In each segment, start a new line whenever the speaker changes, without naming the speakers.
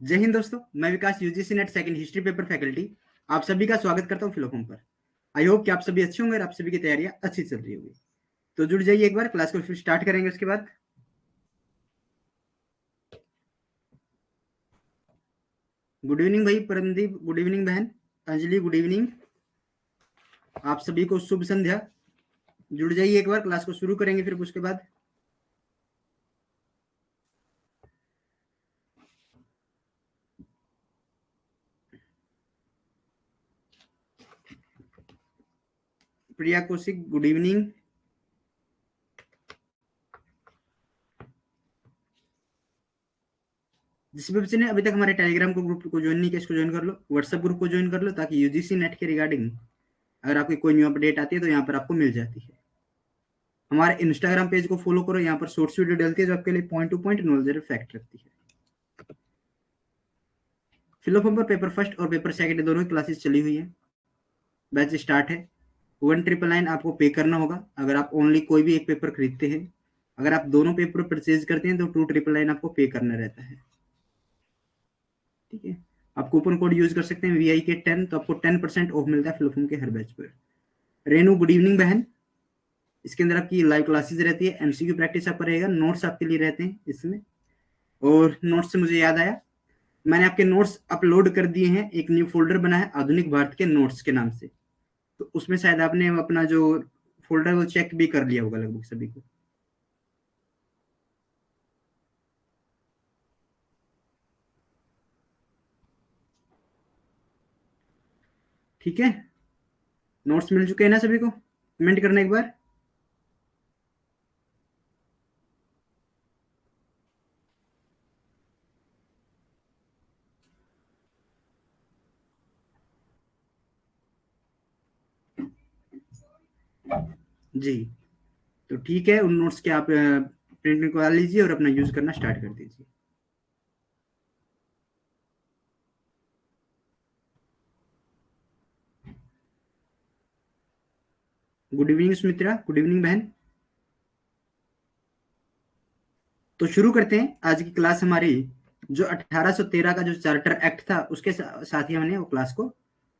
जय हिंद दोस्तों, मैं Vikas UGC NET second history paper faculty आप सभी का स्वागत करता हूं फिलोफोम पर। आई होप कि आप सभी अच्छे होंगे और आप सभी की तैयारियां अच्छी चल रही होगी। तो जुड़ जाइए एक बार, क्लास को फिर स्टार्ट करेंगे उसके बाद। गुड इवनिंग भाई परमदीप, गुड इवनिंग बहन अंजलि, गुड इवनिंग। आप सभी को शुभ संध्या। जुड़ जाइए एक बार, क्लास को शुरू करेंगे फिर उसके बाद। प्रिया कौशिक, गुड इवनिंग। जिस भी बच्चे ने अभी तक हमारे टेलीग्राम को ग्रुप को ज्वाइन नहीं किया, इसको ज्वाइन कर लो, व्हाट्सएप ग्रुप को ज्वाइन कर लो, ताकि यूजीसी नेट के रिगार्डिंग अगर आपकी कोई न्यू अपडेट आती है तो यहाँ पर आपको मिल जाती है। हमारे इंस्टाग्राम पेज को फॉलो करो, यहाँ पर शॉर्ट्स वीडियो डलती है जो आपके लिए point two point knowledge fact रखती है। फिलोफोम पर पेपर फर्स्ट और पेपर सेकंड दोनों की क्लासेस चली हुई है। बैच स्टार्ट है। 1999 आपको पे करना होगा अगर आप ओनली कोई भी एक पेपर खरीदते हैं। अगर आप दोनों पेपर परचेज करते हैं तो 2999 आपको पे करना रहता है। ठीक है, आप कूपन कोड यूज कर सकते हैं VI के 10, तो आपको 10% ऑफ मिलता है फिलोफोम के हर बैच पर। रेनू, गुड इवनिंग बहन। इसके अंदर आपकी लाइव क्लासेस रहती है, MCQ प्रैक्टिस आपका रहेगा, नोट्स आपके लिए रहते हैं इसमें। और नोट्स से मुझे याद आया, मैंने आपके नोट्स अपलोड कर दिए हैं। एक न्यू फोल्डर बना है आधुनिक भारत के नोट्स के नाम से, तो उसमें शायद आपने अपना जो फोल्डर वो चेक भी कर लिया होगा लगभग सभी को। ठीक है, नोट्स मिल चुके हैं ना सभी को? कमेंट करना एक बार। जी, तो ठीक है, उन नोट्स के आप प्रिंट निकाल लीजिए और अपना यूज करना स्टार्ट कर दीजिए। Good evening Sumitra, good evening बहन। तो शुरू करते हैं आज की क्लास हमारी। जो 1813 का जो चार्टर एक्ट था उसके साथ ही हमने वो क्लास को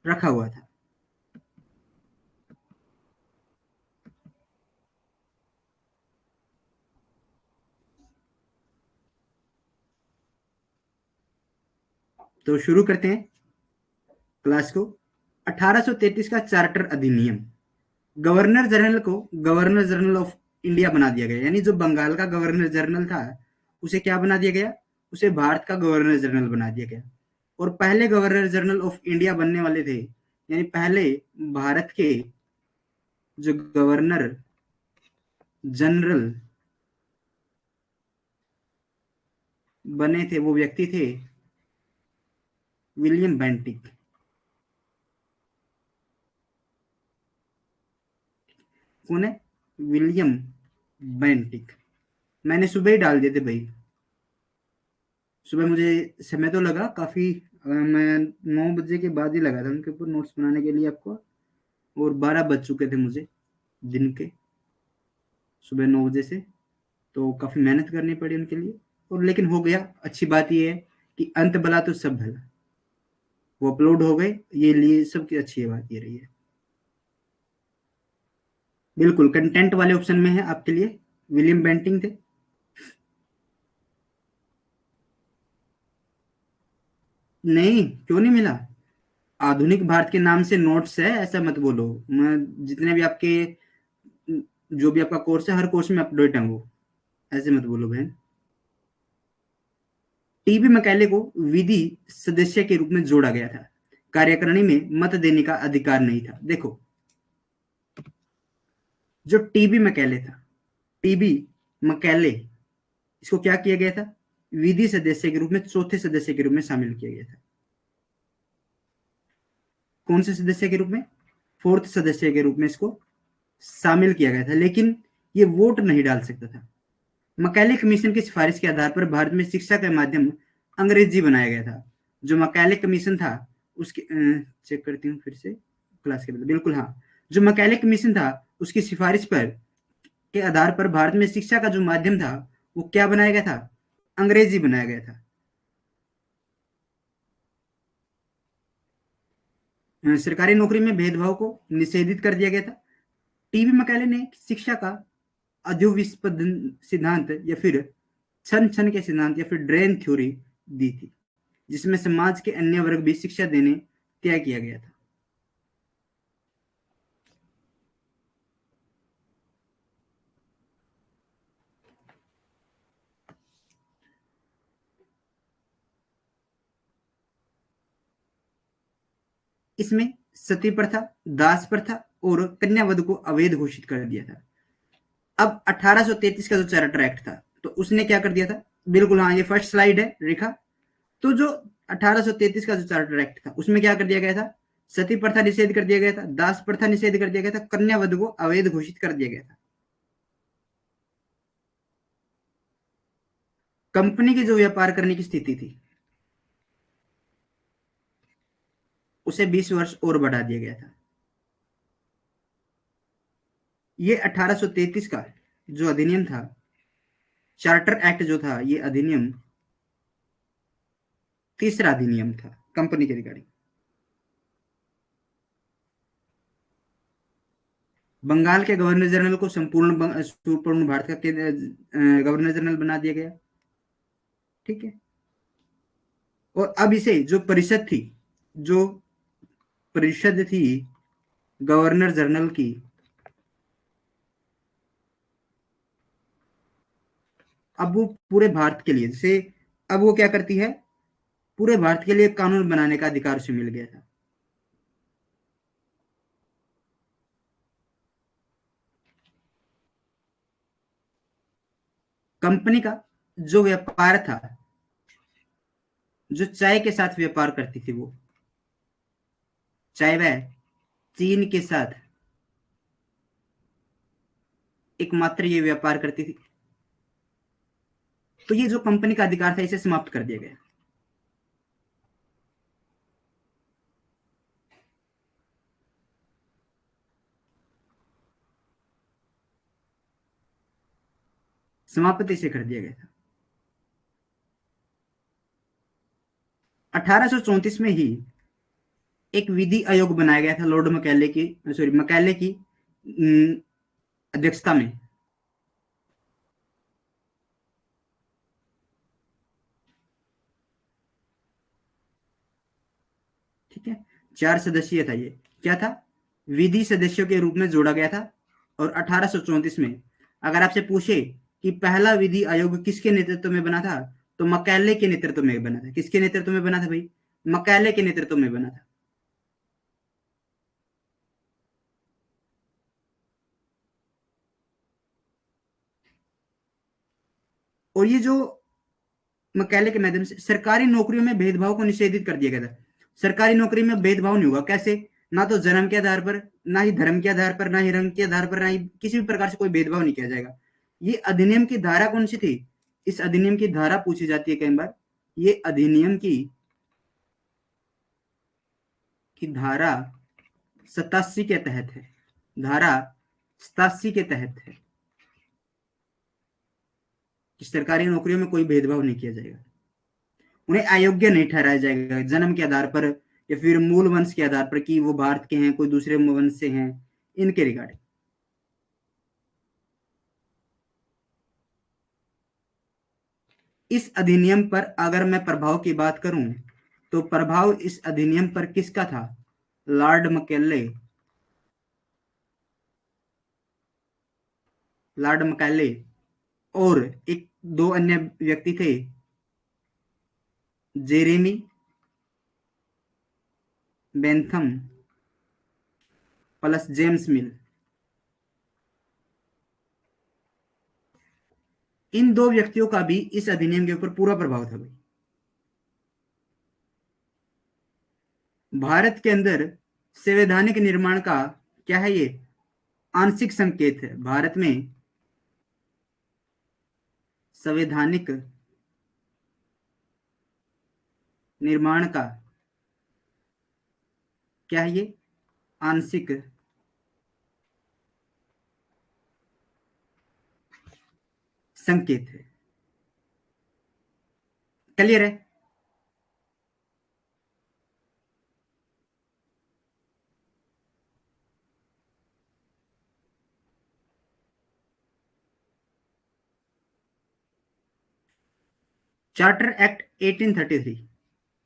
रखा हुआ था। तो शुरू करते हैं क्लास को। 1833 का चार्टर अधिनियम गवर्नर जनरल को गवर्नर जनरल ऑफ इंडिया बना दिया गया, यानी जो बंगाल का गवर्नर जनरल था उसे क्या बना दिया गया, उसे भारत का गवर्नर जनरल बना दिया गया। और पहले गवर्नर जनरल ऑफ इंडिया बनने वाले थे, यानी पहले भारत के जो गवर्नर जनरल बने थे वो व्यक्ति थे विलियम बेंटिक। कौन है? William Bentinck. मैंने सुबह ही डाल दिए थे भाई, सुबह मुझे समय तो लगा काफी। मैं 9 बजे के बाद ही लगा था उनके ऊपर नोट्स बनाने के लिए आपको, और 12 बज चुके थे मुझे दिन के, सुबह 9 बजे से। तो काफी मेहनत करनी पड़ी उनके लिए, और लेकिन हो गया। अच्छी बात यह है कि अंत भला तो सब भला, वो अपलोड हो गए, ये लिए सबकी अच्छी बात ये रही है। बिल्कुल कंटेंट वाले ऑप्शन में है आपके लिए, विलियम बेंटिंग थे। नहीं, क्यों नहीं मिला? आधुनिक भारत के नाम से नोट्स है, ऐसा मत बोलो। मैं जितने भी आपके जो भी आपका कोर्स है हर कोर्स में अपडेट है वो, ऐसे मत बोलो बहन। टीबी मैकाले को विधि सदस्य के रूप में जोड़ा गया था, कार्यकारिणी में मत देने का अधिकार नहीं था। देखो, जो टीबी मैकाले था, टीबी मैकाले, इसको क्या किया गया था, विधि सदस्य के रूप में, चौथे सदस्य के रूप में शामिल किया गया था। कौन से सदस्य के रूप में? फोर्थ सदस्य के रूप में इसको शामिल किया गया था, लेकिन ये वोट नहीं डाल सकता था। मैकाले कमीशन की सिफारिश के आधार पर भारत में शिक्षा का माध्यम अंग्रेजी बनाया गया था। जो मैकाले कमीशन था उसके चेक करती हूँ फिर से क्लास के बाद, बिल्कुल हाँ, जो मैकाले कमीशन था उसकी सिफारिश पर के आधार पर भारत में शिक्षा का जो माध्यम था वो क्या बनाया गया था, अंग्रेजी बनाया गया था। सरकारी नौकरी में भेदभाव को निषेधित कर दिया गया था। टीबी मैकाले ने शिक्षा का अध्युविस्पदन सिद्धांत या फिर छन छन के सिद्धांत या फिर ड्रेन थ्योरी दी थी, जिसमें समाज के अन्य वर्ग भी शिक्षा देने तय किया गया था। इसमें सती प्रथा, दास प्रथा और कन्यावध को अवैध घोषित कर दिया था। अब 1833 का जो चार्टर एक्ट था, तो उसने क्या कर दिया था? बिल्कुल हाँ, ये फर्स्ट स्लाइड है रेखा। तो जो 1833 का जो चार्टर एक्ट था, उसमें क्या कर दिया गया था? सती प्रथा निषेध कर दिया गया था, दास प्रथा निषेध कर दिया गया था, कन्यावध को अवैध घोषित कर दिया गया था। कंपनी की जो व्यापार करने की स्थिति थी, उसे 20 वर्ष और बढ़ा दिया गया था। ये 1833 का जो अधिनियम था, चार्टर एक्ट जो था, ये अधिनियम तीसरा अधिनियम था कंपनी के रिगार्डिंग। बंगाल के गवर्नर जनरल को संपूर्ण भारत का गवर्नर जनरल बना दिया गया। ठीक है। और अब इसे जो परिषद थी गवर्नर जनरल की, अब वो पूरे भारत के लिए, जैसे अब वो क्या करती है, पूरे भारत के लिए कानून बनाने का अधिकार उसे मिल गया था। कंपनी का जो व्यापार था, जो चाय के साथ व्यापार करती थी, वो चाय वह चीन के साथ एकमात्र ये व्यापार करती थी। तो ये जो कंपनी का अधिकार था, इसे समाप्त कर दिया गया। समाप्त इसे कर दिया गया था। 1834 में ही एक विधि आयोग बनाया गया था लॉर्ड मैकाले की अध्यक्षता में। ठीक है। 4 सदस्यीय था ये। क्या था? विधि सदस्यों के रूप में जोड़ा गया था। और 1834 में अगर आपसे पूछे कि पहला विधि आयोग किसके नेतृत्व में बना था, तो मैकाले के नेतृत्व में बना था। किसके नेतृत्व में बना था भाई? मैकाले के नेतृत्व में बना था। और ये जो मैकाले के माध्यम से सरकारी नौकरियों में भेदभाव को निषेधित कर दिया गया था। सरकारी नौकरी में भेदभाव नहीं होगा। कैसे? ना तो जन्म के आधार पर, ना ही धर्म के आधार पर, ना ही रंग के आधार पर, ना ही किसी भी प्रकार से कोई भेदभाव नहीं किया जाएगा। ये अधिनियम की धारा कौन सी थी? इस अधिनियम की धारा पूछी जाती है कई बार। ये अधिनियम की धारा 87 के तहत है। धारा 87 के तहत है कि सरकारी नौकरियों में कोई भेदभाव नहीं किया जाएगा। उन्हें अयोग्य नहीं ठहराया जाएगा जन्म के आधार पर या फिर मूल वंश के आधार पर कि वो भारत के हैं, कोई दूसरे वंश से हैं, इनके रिगार्डिंग। इस अधिनियम पर अगर मैं प्रभाव की बात करूं, तो प्रभाव इस अधिनियम पर किसका था? लॉर्ड मैकाले और एक दो अन्य व्यक्ति थे, Jeremy Bentham plus James Mill. इन दो व्यक्तियों का भी इस अधिनियम के ऊपर पूरा प्रभाव था भाई। भारत के अंदर संवैधानिक निर्माण का क्या है? ये आंशिक संकेत है। भारत में संवैधानिक निर्माण का क्या है? ये आंशिक संकेत है। क्लियर है? Charter act 1833,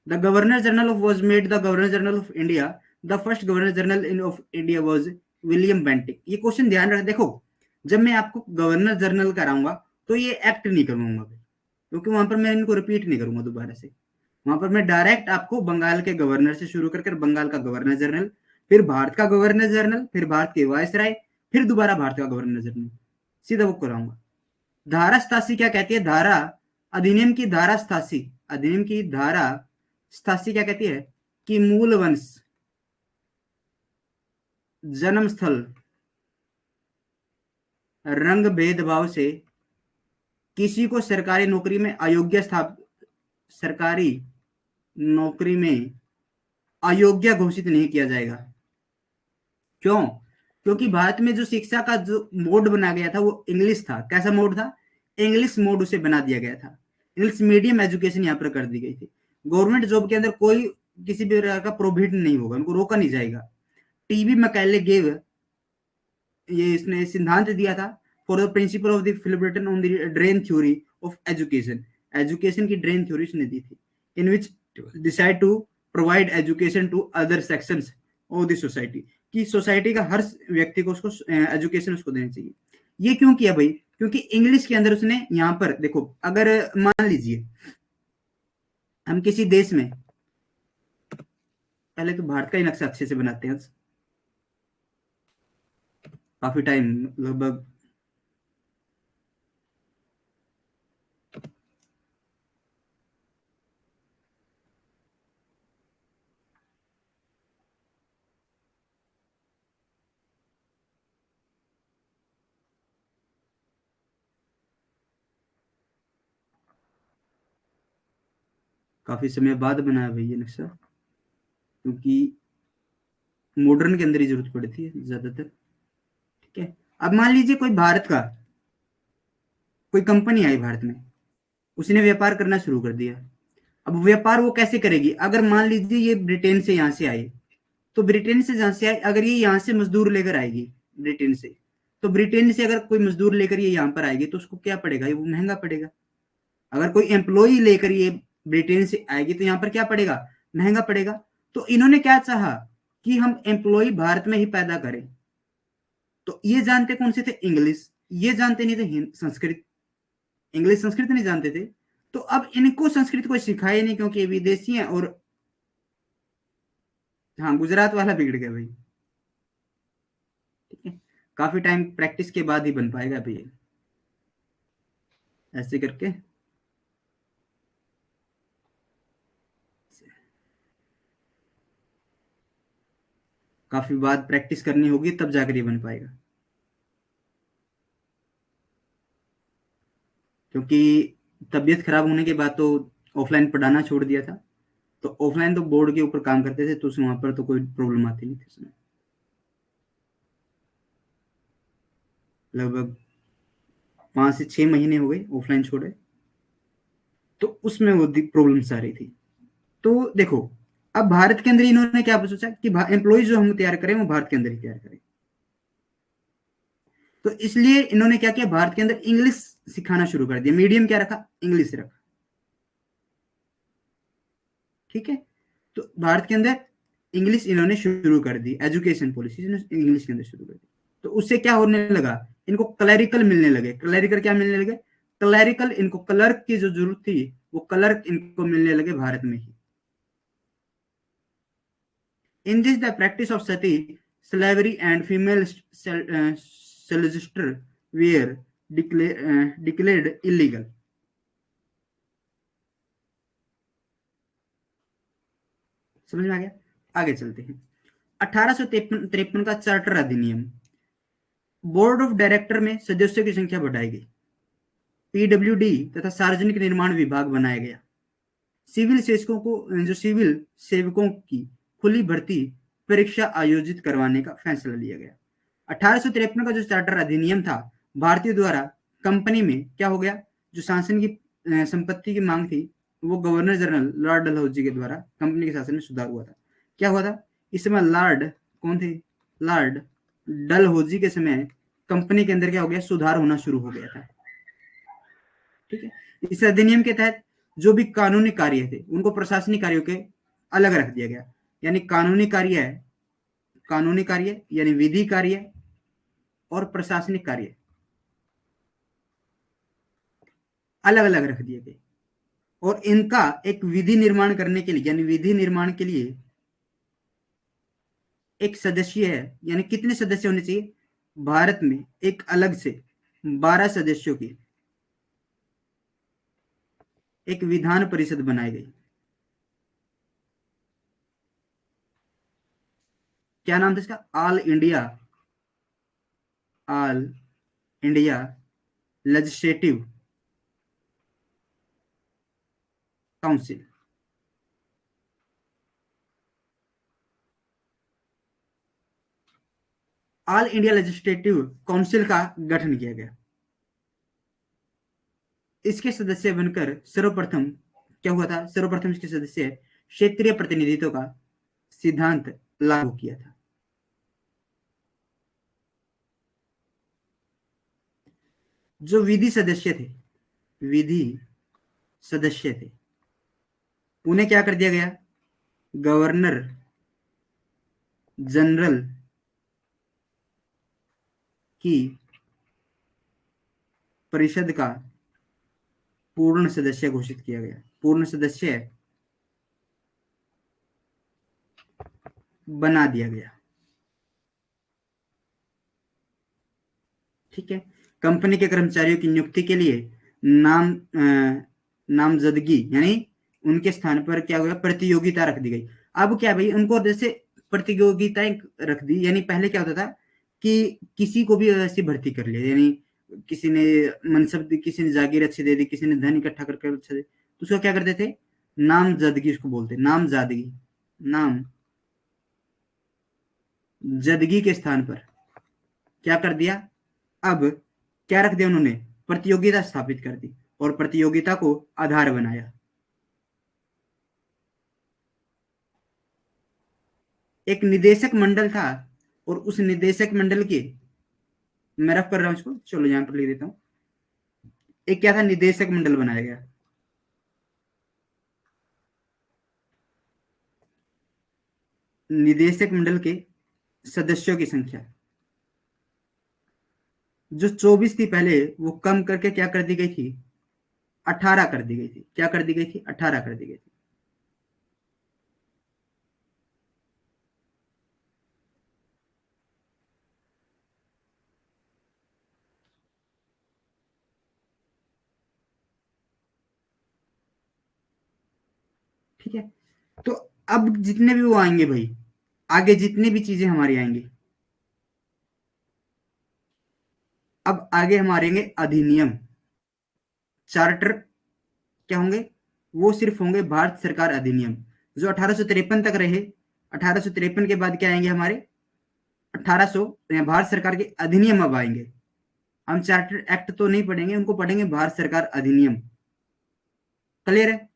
the governor general of was made the governor general of India, the first governor general in of India was William Bentinck. ये क्वेश्चन ध्यान रख, देखो जब मैं आपको गवर्नर जनरल कराऊंगा तो ये एक्ट नहीं करूंगा क्योंकि वहां पर मैं इनको रिपीट नहीं करूंगा दोबारा से। वहां पर मैं डायरेक्ट आपको बंगाल के गवर्नर से शुरू कर बंगाल का गवर्नर जनरल, फिर भारत का गवर्नर जनरल, फिर भारत के वायसराय, फिर दोबारा भारत का गवर्नर जनरल, सीधा वो कराऊंगा। धारा 87 क्या कहती है? धारा अधिनियम की धारा 87, अधिनियम की धारा 87 क्या कहती है कि मूल वंश, जन्म स्थल, रंग भेदभाव से किसी को सरकारी नौकरी में अयोग्य सरकारी नौकरी में अयोग्य घोषित नहीं किया जाएगा। क्यों? क्योंकि भारत में जो शिक्षा का जो मोड बना गया था वो इंग्लिश था। कैसा मोड था? इंग्लिश मोड उसे बना दिया गया था। इंग्लिश मीडियम एजुकेशन यहाँ पर कर दी गई थी। गवर्नमेंट जॉब के अंदर कोई किसी भी प्रकार का प्रोहिबिट नहीं होगा, उनको रोका नहीं जाएगा। टीबी मैकेले गेव, ये इसने सिद्धांत दिया था for the principle of the filtration on the drain theory of education, education की ड्रेन थ्योरी उसने दी थी, in which decide to provide education to other sections of the society, कि सोसाइटी का हर व्यक्ति को उसको एजुकेशन उसको देनी चाहिए। ये क्यों किया भाई? क्योंकि इंग्लिश के अंदर उसने यहाँ पर देखो, अगर मान लीजिए हम किसी देश में, पहले तो भारत का ही नक्शा अच्छे से बनाते हैं, काफी टाइम लगभग काफी समय बाद बनाया भाई ये नक्शा, क्योंकि मॉडर्न के अंदर ही जरूरत पड़ती है ज्यादातर। ठीक है, अब मान लीजिए कोई भारत का, कोई कंपनी आई भारत में, उसने व्यापार करना शुरू कर दिया। अब व्यापार वो कैसे करेगी? अगर मान लीजिए ये ब्रिटेन से यहाँ से आए, तो ब्रिटेन से जहां से आए, अगर ये यहाँ से मजदूर लेकर आएगी ब्रिटेन से, तो ब्रिटेन से अगर कोई मजदूर लेकर ये यहाँ पर आएगी तो उसको क्या पड़ेगा? ये वो महंगा पड़ेगा। अगर कोई एम्प्लॉय लेकर ये ब्रिटेन से आएगी तो यहाँ पर क्या पड़ेगा? महंगा पड़ेगा। तो इन्होंने क्या चाहा कि हम एम्प्लॉय भारत में ही पैदा करें। तो ये जानते कौन से थे? इंग्लिश। ये जानते नहीं थे संस्कृत, इंग्लिश संस्कृत नहीं जानते थे। तो अब इनको संस्कृत कोई सिखाए नहीं क्योंकि ये विदेशी हैं। और हाँ, गुजरात वाला बिगड़ गया भाई। ठीक है, काफी टाइम प्रैक्टिस के बाद ही बन पाएगा भाई, ऐसे करके। काफी बात प्रैक्टिस करनी होगी तब जाकर ये बन पाएगा, क्योंकि तबीयत खराब होने के बाद तो ऑफलाइन पढ़ाना छोड़ दिया था। तो ऑफलाइन तो बोर्ड के ऊपर काम करते थे, तो वहां पर तो कोई प्रॉब्लम आती नहीं थी उसमें। लगभग 5 से 6 महीने हो गए ऑफलाइन छोड़े, तो उसमें वो प्रॉब्लम्स आ रही थी। तो देखो, अब भारत के अंदर इन्होंने क्या सोचा कि एम्प्लॉय जो हम तैयार करें वो भारत के अंदर ही तैयार करें। तो इसलिए इन्होंने क्या किया, भारत के अंदर इंग्लिश सिखाना शुरू कर दिया। मीडियम क्या रखा? इंग्लिश रखा। ठीक है, तो भारत के अंदर इंग्लिश इन्होंने शुरू कर दी, एजुकेशन पॉलिसी इंग्लिश के अंदर शुरू कर दी। तो उससे क्या होने लगा, इनको क्लैरिकल मिलने लगे। क्लैरिकल क्या मिलने लगे? क्लैरिकल, इनको क्लर्क की जो जरूरत थी वो क्लर्क इनको मिलने लगे भारत में ही। In this the practice of sati, slavery and female solicitor were declared illegal। समझ में आ गया? आगे चलते हैं। 1853 का चार्टर अधिनियम, बोर्ड ऑफ डायरेक्टर में सदस्यों की संख्या बढ़ाई गई। पीडब्ल्यूडी तथा सार्वजनिक निर्माण विभाग बनाया गया। सिविल सेवकों को, जो सिविल सेवकों की खुली भर्ती परीक्षा आयोजित करवाने का फैसला लिया गया। 1853 का जो चार्टर अधिनियम था, भारतीय द्वारा कंपनी में क्या हो गया, जो शासन की संपत्ति की मांग थी, वो गवर्नर जनरल लॉर्ड डलहौजी के द्वारा कंपनी के शासन में सुधार हुआ था। क्या हुआ था इस समय? लॉर्ड कौन थे? लॉर्ड डलहौजी के समय कंपनी के अंदर क्या हो गया, सुधार होना शुरू हो गया था। ठीक है, इस अधिनियम के तहत जो भी कानूनी कार्य थे उनको प्रशासनिक कार्यों के अलग रख दिया गया। यानी कानूनी कार्य यानी विधि कार्य और प्रशासनिक कार्य अलग अलग रख दिए गए। और इनका एक विधि निर्माण करने के लिए, यानी विधि निर्माण के लिए एक सदस्य है, यानी कितने सदस्य होने चाहिए भारत में, एक अलग से 12 सदस्यों की एक विधान परिषद बनाई गई। क्या नाम था इसका? All India legislative council. All India legislative council का गठन किया गया। इसके सदस्य बनकर सर्वप्रथम क्या हुआ था, सर्वप्रथम इसके सदस्य क्षेत्रीय प्रतिनिधित्व का सिद्धांत लागू किया था। जो विधि सदस्य थे उन्हें क्या कर दिया गया, गवर्नर जनरल की परिषद का पूर्ण सदस्य घोषित किया गया। पूर्ण सदस्य बना दिया गया। ठीक है। कंपनी के कर्मचारियों की नियुक्ति के लिए नामजदगी यानी उनके स्थान पर क्या हुआ, प्रतियोगिता रख दी गई। अब क्या भाई, उनको जैसे प्रतियोगिताएं रख दी, यानी पहले क्या होता था कि किसी को भी ऐसी भर्ती कर लिया, यानी किसी ने मनसब दी, किसी ने जागीर अच्छी दे दी, किसी ने धन इकट्ठा करके अच्छा दे, तो उसको क्या करते थे, नामजदगी उसको बोलते, नामजदगी। नाम जदगी के स्थान पर क्या कर दिया, अब क्या रख दिया उन्होंने, प्रतियोगिता स्थापित कर दी और प्रतियोगिता को आधार बनाया। एक निदेशक मंडल था और उस निदेशक मंडल के, मैं रफ कर रहा हूं इसको, चलो यहां पर लिख देता हूं। एक क्या था, निदेशक मंडल बनाया गया। निदेशक मंडल के सदस्यों की संख्या जो 24 थी पहले, वो कम करके क्या कर दी गई थी, 18 कर दी गई थी। क्या कर दी गई थी, 18 कर दी गई थी। ठीक है। तो अब जितने भी वो आएंगे भाई, आगे जितनी भी चीजें हमारी आएंगी, अब आगे हमारे आएंगे अधिनियम, चार्टर, क्या होंगे, वो सिर्फ होंगे भारत सरकार अधिनियम, जो 1853 तक रहे। 1853 के बाद क्या आएंगे हमारे, 1800 भारत सरकार के अधिनियम अब आएंगे। हम चार्टर एक्ट तो नहीं पढ़ेंगे, उनको पढ़ेंगे भारत सरकार अधिनियम। क्लियर है?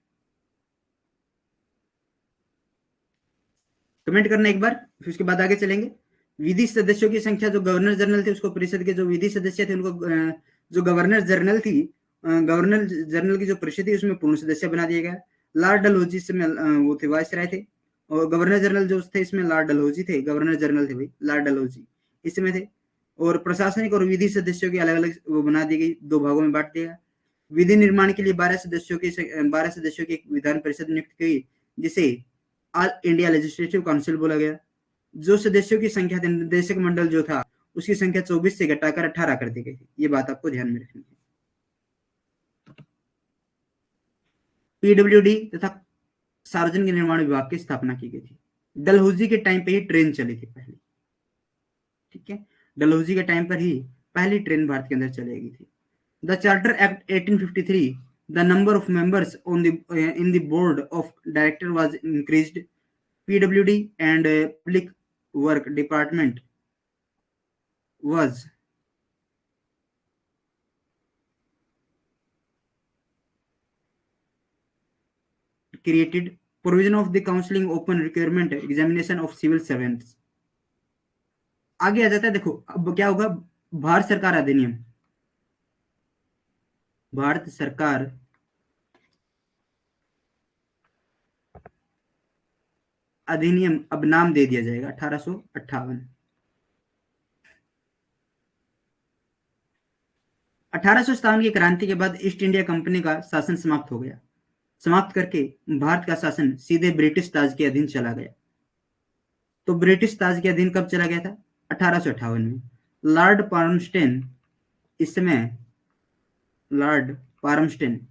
कमेंट करना एक बार, फिर उसके बाद आगे चलेंगे। विधि सदस्यों की संख्या, जो गवर्नर जनरल थे उसको, परिषद के जो विधि सदस्य थे उनको, जो गवर्नर जनरल थी, गवर्नर जनरल की जो परिषद थी उसमें पूर्ण सदस्य बना दिया गया। लॉर्ड डलहौजी इसमें वो थे, वायसराय थे। और गवर्नर जनरल जो थे इसमें लॉर्ड डलहौजी थे, गवर्नर जनरल थे भाई लॉर्ड डलहौजी इसमें थे। और प्रशासनिक और विधि सदस्यों की अलग अलग वो बना दी गई, दो भागों में बांट दिया। विधि निर्माण के लिए 12 सदस्यों की एक विधान परिषद नियुक्त की, जिसे ऑल इंडिया लेजिस्लेटिव काउंसिल बोला गया। जो सदस्यों की संख्या थी, निदेशक मंडल जो था उसकी संख्या 24 से घटाकर 18 कर दी गई थी। ये बात आपको ध्यान में रखनी है। पीडब्ल्यूडी तथा सार्वजनिक निर्माण विभाग की स्थापना की गई थी। डलहौजी के टाइम पे ही ट्रेन चली थी पहली। ठीक है, डलहौजी के टाइम पर ही पहली ट्रेन भारत के अंदर चलेगी थी। The charter act 1853, the number of members on the in the board of director was increased. PWD and public work department was created. Provision of the counseling open requirement examination of civil servants। आगे आ जाता है, देखो अब क्या होगा, भारत सरकार अधिनियम, भारत सरकार अधिनियम अब नाम दे दिया जाएगा 1858। 1857 की क्रांति के बाद ईस्ट इंडिया कंपनी का शासन समाप्त हो गया। समाप्त करके भारत का शासन सीधे ब्रिटिश ताज के अधीन चला गया। तो ब्रिटिश ताज के अधीन कब चला गया था? 1858 में। लॉर्ड पार्मस्टेन, इस समय लॉर्ड पार्मस्टेन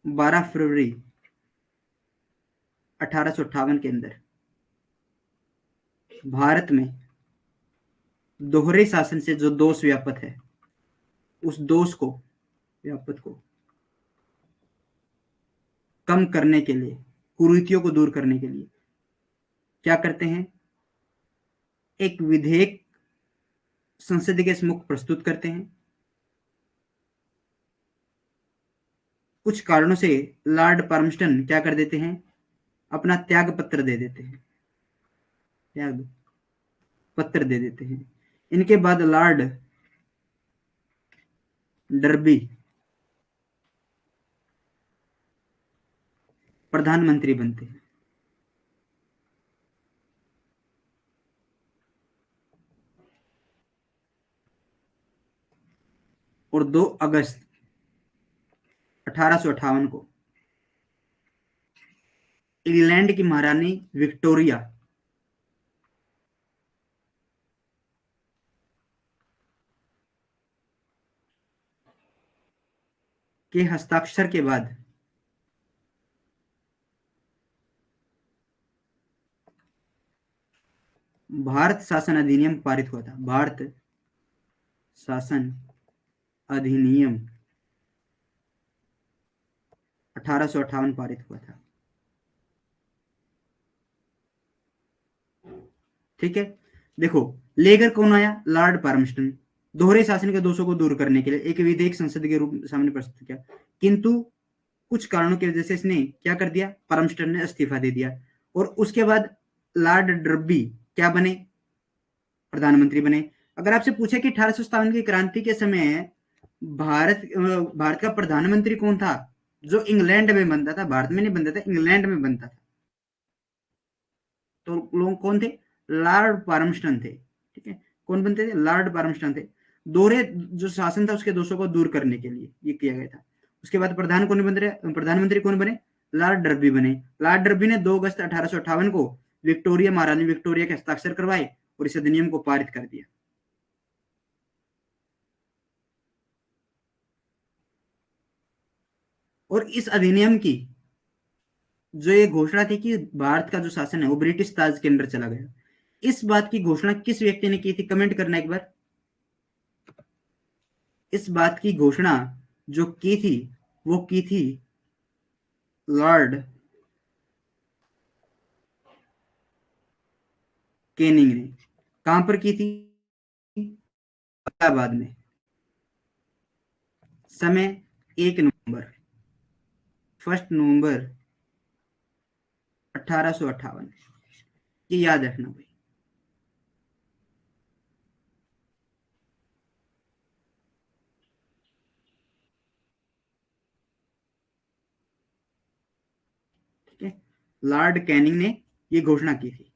12 फरवरी 1858 के अंदर भारत में दोहरे शासन से जो दोष व्यापत है, उस दोष को व्यापत को कम करने के लिए, कुरीतियों को दूर करने के लिए क्या करते हैं? एक विधेयक संसद के सम्मुख प्रस्तुत करते हैं। कुछ कारणों से लॉर्ड पार्मस्टन क्या कर देते हैं? अपना त्याग पत्र दे देते हैं, त्याग पत्र दे देते हैं। इनके बाद लॉर्ड डर्बी प्रधानमंत्री बनते हैं। और 2 अगस्त 1858 को इंग्लैंड की महारानी विक्टोरिया के हस्ताक्षर के बाद भारत शासन अधिनियम पारित हुआ था। भारत शासन अधिनियम 1858 पारित हुआ था। ठीक है, देखो लेकर कौन आया? लॉर्ड पार्मस्टन। दोहरे शासन के दोषों को दूर करने के लिए एक विधेयक संसद के रूप में सामने प्रस्तुत किया, किंतु कुछ कारणों की वजह से इसने क्या कर दिया? पार्मस्टन ने इस्तीफा दे दिया। और उसके बाद लॉर्ड डर्बी क्या बने? प्रधानमंत्री बने। अगर आपसे पूछे कि 1857 की क्रांति के समय भारत का प्रधानमंत्री कौन था? जो इंग्लैंड में बनता था, भारत में नहीं बनता था, इंग्लैंड में बनता था। तो लोग कौन थे? लॉर्ड पार्मस्टन थे। ठीक है, कौन बनते थे? लॉर्ड पार्मस्टन थे। दोहरे जो शासन था उसके दोषों को दूर करने के लिए ये किया गया था। उसके बाद प्रधानमंत्री कौन बने? लॉर्ड डर्बी बने। लॉर्ड डर्बी ने 2 अगस्त 1858 को विक्टोरिया, महारानी विक्टोरिया के हस्ताक्षर करवाए और इस अधिनियम को पारित कर दिया। और इस अधिनियम की जो ये घोषणा थी कि भारत का जो शासन है वो ब्रिटिश ताज के अंदर चला गया, इस बात की घोषणा किस व्यक्ति ने की थी? कमेंट करना एक बार। इस बात की घोषणा जो की थी वो की थी लॉर्ड कैनिंग ने। कहां पर की थी? इलाहाबाद में। समय 1 नवंबर, 1 नवंबर 1858। ये याद रखना भाई। ठीक है, लॉर्ड कैनिंग ने ये घोषणा की थी।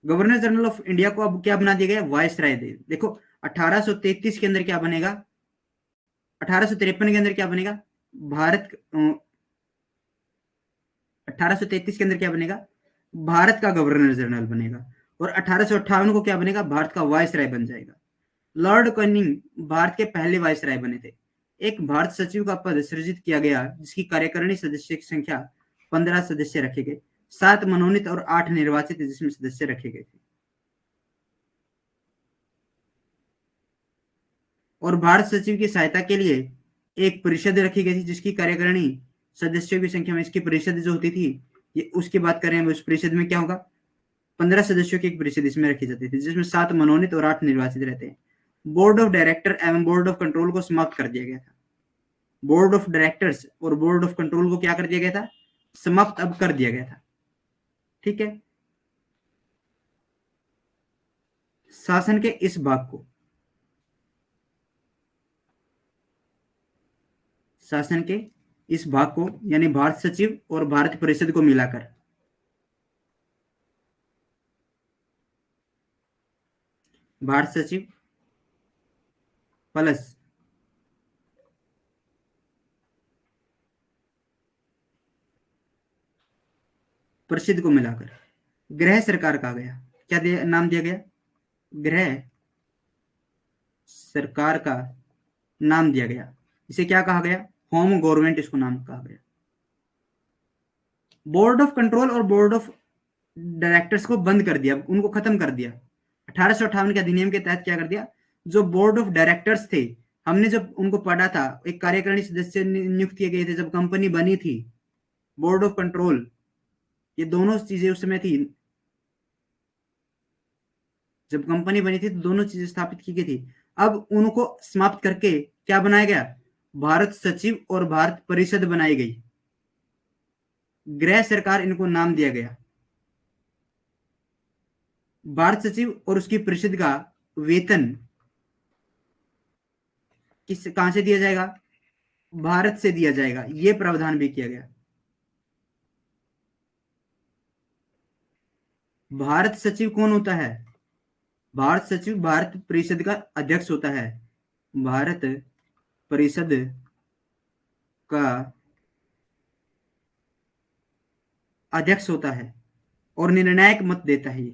गवर्नर जनरल ऑफ इंडिया को अब क्या बना दिया गया? वायसराय दे। देखो 1833 के अंदर क्या बनेगा? 1853 के अंदर क्या बनेगा? भारत 1833 के अंदर क्या बनेगा? भारत का गवर्नर जनरल बनेगा। और 1858 को क्या बनेगा? भारत का वायसराय बन जाएगा। लॉर्ड कैनिंग भारत के पहले वायसराय बने थे। एक भारत सचिव का पद सृजित किया गया जिसकी कार्यकारिणी सदस्य की संख्या 15 सदस्य रखे गए, 7 मनोनीत और 8 निर्वाचित जिसमें सदस्य रखे गए थे। और भारत सचिव की सहायता के लिए एक परिषद रखी गई थी जिसकी कार्यकारिणी सदस्यों की संख्या में, इसकी परिषद जो होती थी, ये उसकी बात करें, उस परिषद में क्या होगा? 15 सदस्यों की एक परिषद इसमें रखी जाती थी जिसमें 7 मनोनीत और 8 निर्वाचित रहते हैं। बोर्ड ऑफ डायरेक्टर एवं बोर्ड ऑफ कंट्रोल को समाप्त कर दिया गया था। बोर्ड ऑफ डायरेक्टर्स और बोर्ड ऑफ कंट्रोल को क्या कर दिया गया था? समाप्त अब कर दिया गया था। ठीक है, शासन के इस भाग को, शासन के इस भाग को, यानी भारत सचिव और भारत परिषद को मिलाकर। भारत सचिव प्लस परिषद को मिलाकर गृह सरकार कहा गया। क्या नाम दिया गया? गृह सरकार का नाम दिया गया। इसे क्या कहा गया? होम गवर्नमेंट इसको नाम कहा गया। बोर्ड ऑफ कंट्रोल और बोर्ड ऑफ डायरेक्टर्स को बंद कर दिया, उनको खत्म कर दिया। 1858 के अधिनियम के तहत क्या कर दिया? जो बोर्ड ऑफ डायरेक्टर्स थे, हमने जब उनको पढ़ा था, एक कार्यकारिणी सदस्य नियुक्त किए गए थे जब कंपनी बनी थी। बोर्ड ऑफ कंट्रोल, ये दोनों चीजें उस समय थी। जब कंपनी बनी थी तो दोनों चीजें स्थापित की गई थी। अब उनको समाप्त करके क्या बनाया गया? भारत सचिव और भारत परिषद बनाई गई। गृह सरकार इनको नाम दिया गया। भारत सचिव और उसकी परिषद का वेतन कहां से दिया जाएगा? भारत से दिया जाएगा। यह प्रावधान भी किया गया। भारत सचिव कौन होता है? भारत सचिव भारत परिषद का अध्यक्ष होता है। भारत परिषद का अध्यक्ष होता है और निर्णायक मत देता है।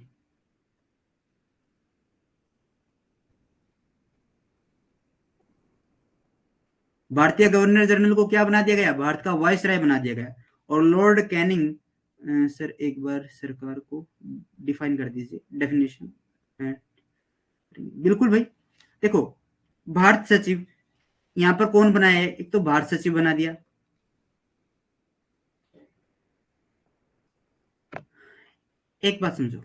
भारतीय गवर्नर जनरल को क्या बना दिया गया? भारत का वायसराय बना दिया गया। और लॉर्ड कैनिंग, सर एक बार सरकार को डिफाइन कर दीजिए, डेफिनेशन। बिल्कुल भाई, देखो भारत सचिव यहां पर कौन बनाया है? एक तो भारत सचिव बना दिया। एक बात समझो,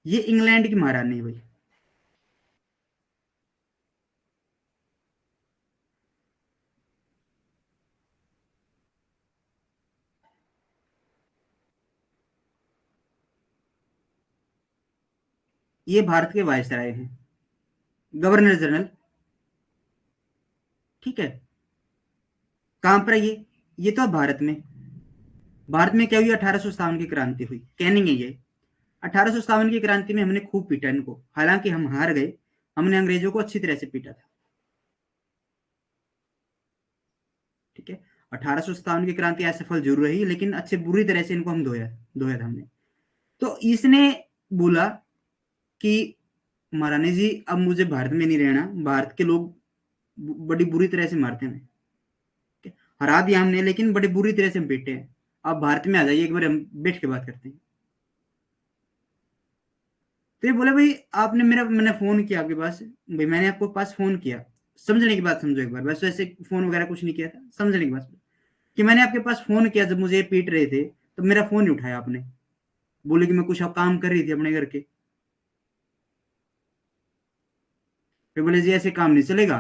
ये इंग्लैंड की महारानी है भाई। ये भारत के वायसराय हैं, गवर्नर जनरल। ठीक है, कहां पर है ये तो भारत में। भारत में क्या हुई? 1857 की क्रांति हुई, कैनिंग है ये। 1857 की क्रांति में हमने खूब पीटा इनको, हालांकि हम हार गए। हमने अंग्रेजों को अच्छी तरह से पीटा था। ठीक है, 1857 की क्रांति असफल जरूर रही, लेकिन अच्छे बुरी तरह से इनको हम धोया धोया था हमने। तो इसने बोला कि महारानी जी अब मुझे भारत में नहीं रहना, भारत के लोग बड़ी बुरी तरह से मारते हैं। हरा दिया हमने, लेकिन बड़ी बुरी तरह से हम पीटे हैं। आप भारत में आ जाइए, एक बार हम बैठ के बात करते हैं। तो ये बोले भाई आपने मैंने फोन किया आपके पास, भाई मैंने आपको पास फोन किया। समझने की बात समझो एक बार, वैसे वैसे फोन वगैरह कुछ नहीं किया था, समझने की बात कि मैंने आपके पास फोन किया जब मुझे पीट रहे थे, तो मेरा फोन नहीं उठाया आपने। बोले कि मैं कुछ काम कर रही थी अपने घर के। फिर बोले जी ऐसे काम नहीं चलेगा,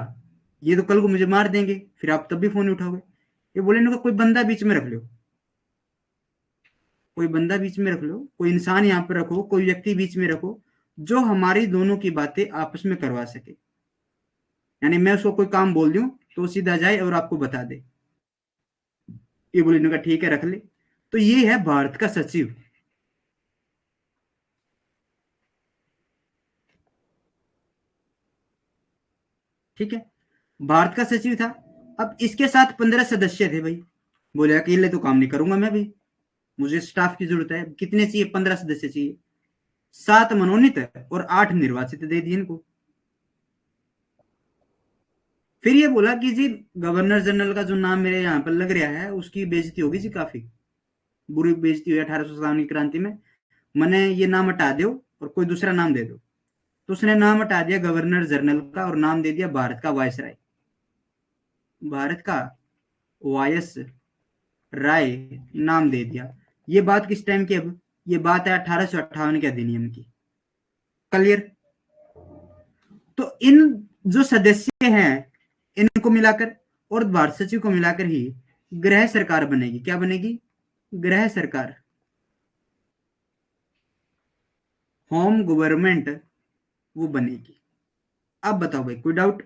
ये तो कल को मुझे मार देंगे, फिर आप तब भी फोन नहीं उठाओगे। ये बोले इनको कोई बंदा बीच में रख लो, कोई बंदा बीच में रख लो, कोई इंसान यहाँ पर रखो, कोई व्यक्ति बीच में रखो जो हमारी दोनों की बातें आपस में करवा सके। यानी मैं उसको कोई काम बोल दूं तो सीधा जाए और आपको बता दे। ये बोले इन्होंने कहा ठीक है रख ले। तो ये है भारत का सचिव। ठीक है, भारत का सचिव था। अब इसके साथ 15 सदस्य थे भाई। बोले अकेले तो काम नहीं करूंगा मैं भी, मुझे स्टाफ की जरूरत है। कितने चाहिए? 15 सदस्य चाहिए। 7 मनोनीत और 8 निर्वाचित दे दिए इनको। फिर ये बोला कि जी गवर्नर जनरल का जो नाम मेरे यहाँ पर लग रहा है उसकी बेइज्जती होगी जी, काफी बुरी बेइज्जती हुई 1857 की क्रांति में। मैंने ये नाम हटा दो और कोई दूसरा नाम दे दो। तो उसने नाम हटा दिया गवर्नर जनरल का और नाम दे दिया भारत का वायसराय। भारत का वायस राय नाम दे दिया। ये बात किस टाइम की? अब ये बात है 1858 के अधिनियम की। क्लियर? तो इन जो सदस्य हैं इनको मिलाकर और भारत सचिव को मिलाकर ही गृह सरकार बनेगी। क्या बनेगी? गृह सरकार, होम गवर्नमेंट वो बनेगी। अब बताओ भाई, कोई doubt?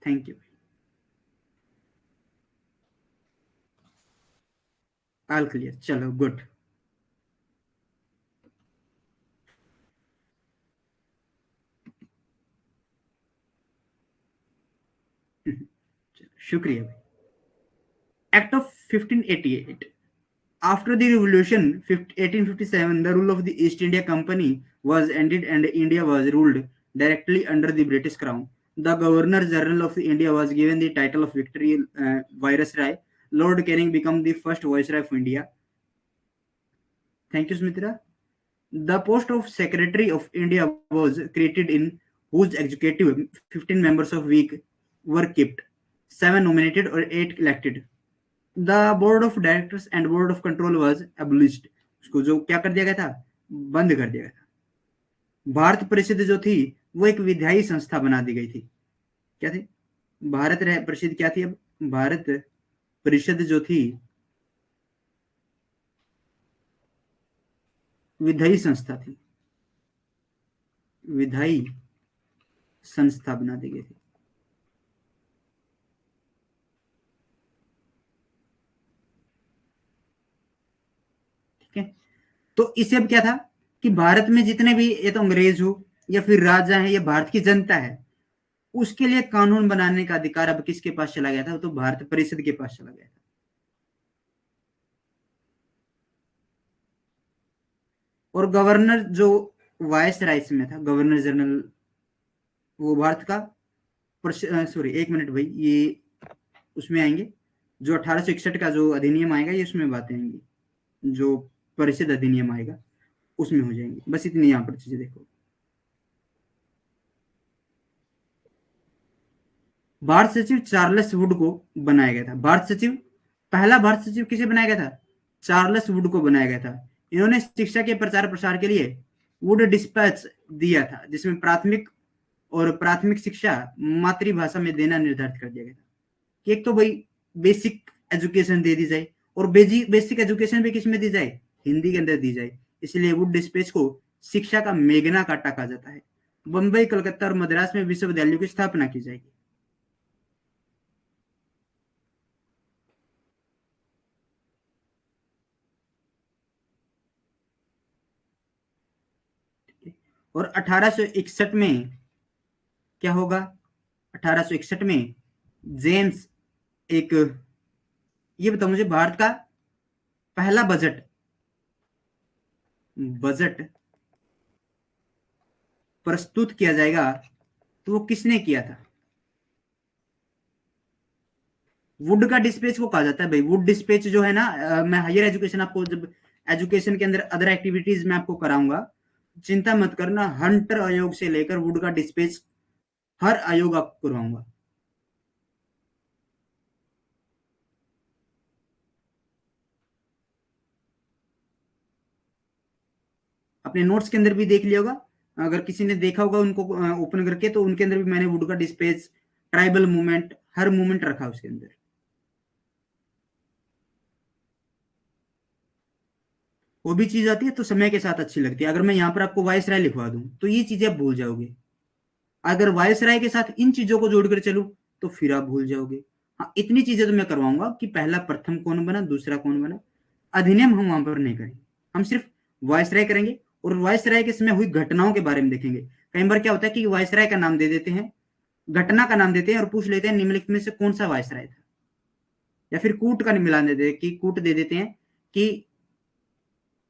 Thank you. All clear, चलो गुड। शुक्रिया भाई। Act of 1588। After the revolution 1857, the rule of the East India Company was ended and India was ruled directly under the British Crown. The Governor General of India was given the title of Viceroy. Lord Canning became the first Viceroy of India. Thank you, Smitra. The post of Secretary of India was created in whose executive 15 members of week were kept, 7 nominated or 8 elected. The board of directors and board of control was abolished. उसको जो क्या कर दिया गया था, बंद कर दिया गया था। भारत परिषद जो थी वो एक विधायी संस्था बना दी गई थी। क्या थी? भारत परिषद क्या थी? अब भारत परिषद जो थी विधायी संस्था थी, विधायी संस्था बना दी गई थी। ठीक है, तो इससे अब क्या था कि भारत में जितने भी, ये तो अंग्रेज हो या फिर राजा है या भारत की जनता है, उसके लिए कानून बनाने का अधिकार अब किसके पास चला गया था? तो भारत परिषद के पास चला गया था। और गवर्नर जो वायस राइस में था, गवर्नर जनरल, वो भारत का सॉरी एक मिनट भाई, ये उसमें आएंगे जो 1861 का जो अधिनियम आएगा, ये उसमें बातें आएंगी, जो परिषद अधिनियम आएगा उसमें हो जाएंगी। बस इतनी यहाँ पर चीजें देखो। भारत सचिव चार्ल्स वुड को बनाया गया था। भारत सचिव, पहला भारत सचिव किसे बनाया गया था? चार्ल्स वुड को बनाया गया था। इन्होंने शिक्षा के प्रचार प्रसार के लिए वुड डिस्पैच दिया था, जिसमें प्राथमिक शिक्षा मातृभाषा में देना निर्धारित कर दिया गया था कि एक तो भाई बेसिक एजुकेशन दे दी जाए, और बेसिक एजुकेशन भी किस में दी जाए? हिंदी के अंदर दी जाए। इसलिए वुड डिस्पैच को शिक्षा का मेघना काटा कहा जाता है। बंबई, कलकत्ता और मद्रास में विश्वविद्यालयों की स्थापना की जाएगी। और 1861 में क्या होगा? 1861 में जेम्स, एक, ये बताओ मुझे, भारत का पहला बजट बजट प्रस्तुत किया जाएगा तो वो किसने किया था? वुड का डिस्पैच को कहा जाता है भाई। वुड डिस्पैच जो है ना, मैं हायर एजुकेशन, आपको जब एजुकेशन के अंदर अदर एक्टिविटीज में आपको कराऊंगा, चिंता मत करना, हंटर आयोग से लेकर वुड का डिस्पैच हर आयोग आपको करवाऊंगा। अपने नोट्स के अंदर भी देख लिया होगा, अगर किसी ने देखा होगा उनको ओपन करके, तो उनके अंदर भी मैंने वुड का डिस्पैच, ट्राइबल मूवमेंट, हर मूवमेंट रखा उसके अंदर। वो भी चीज आती है तो समय के साथ अच्छी लगती है। अगर मैं यहाँ पर आपको वायसराय लिखवा दूं तो ये चीजें आप भूल जाओगे। अगर वायसराय के साथ इन चीजों को जोड़कर चलूं तो फिर आप भूल जाओगे। हाँ, इतनी चीजें तो मैं करवाऊंगा कि पहला प्रथम कौन बना, दूसरा कौन बना। अधिनियम हम वहां पर नहीं करेंगे, हम सिर्फ वायसराय करेंगे, और वायसराय के समय हुई घटनाओं के बारे में देखेंगे। कई बार क्या होता है कि वायसराय का नाम दे देते हैं, घटना का नाम देते हैं, और पूछ लेते हैं निम्नलिखित में से कौन सा वायसराय था, या फिर कूट का मिलान देते हैं कि कूट दे देते हैं कि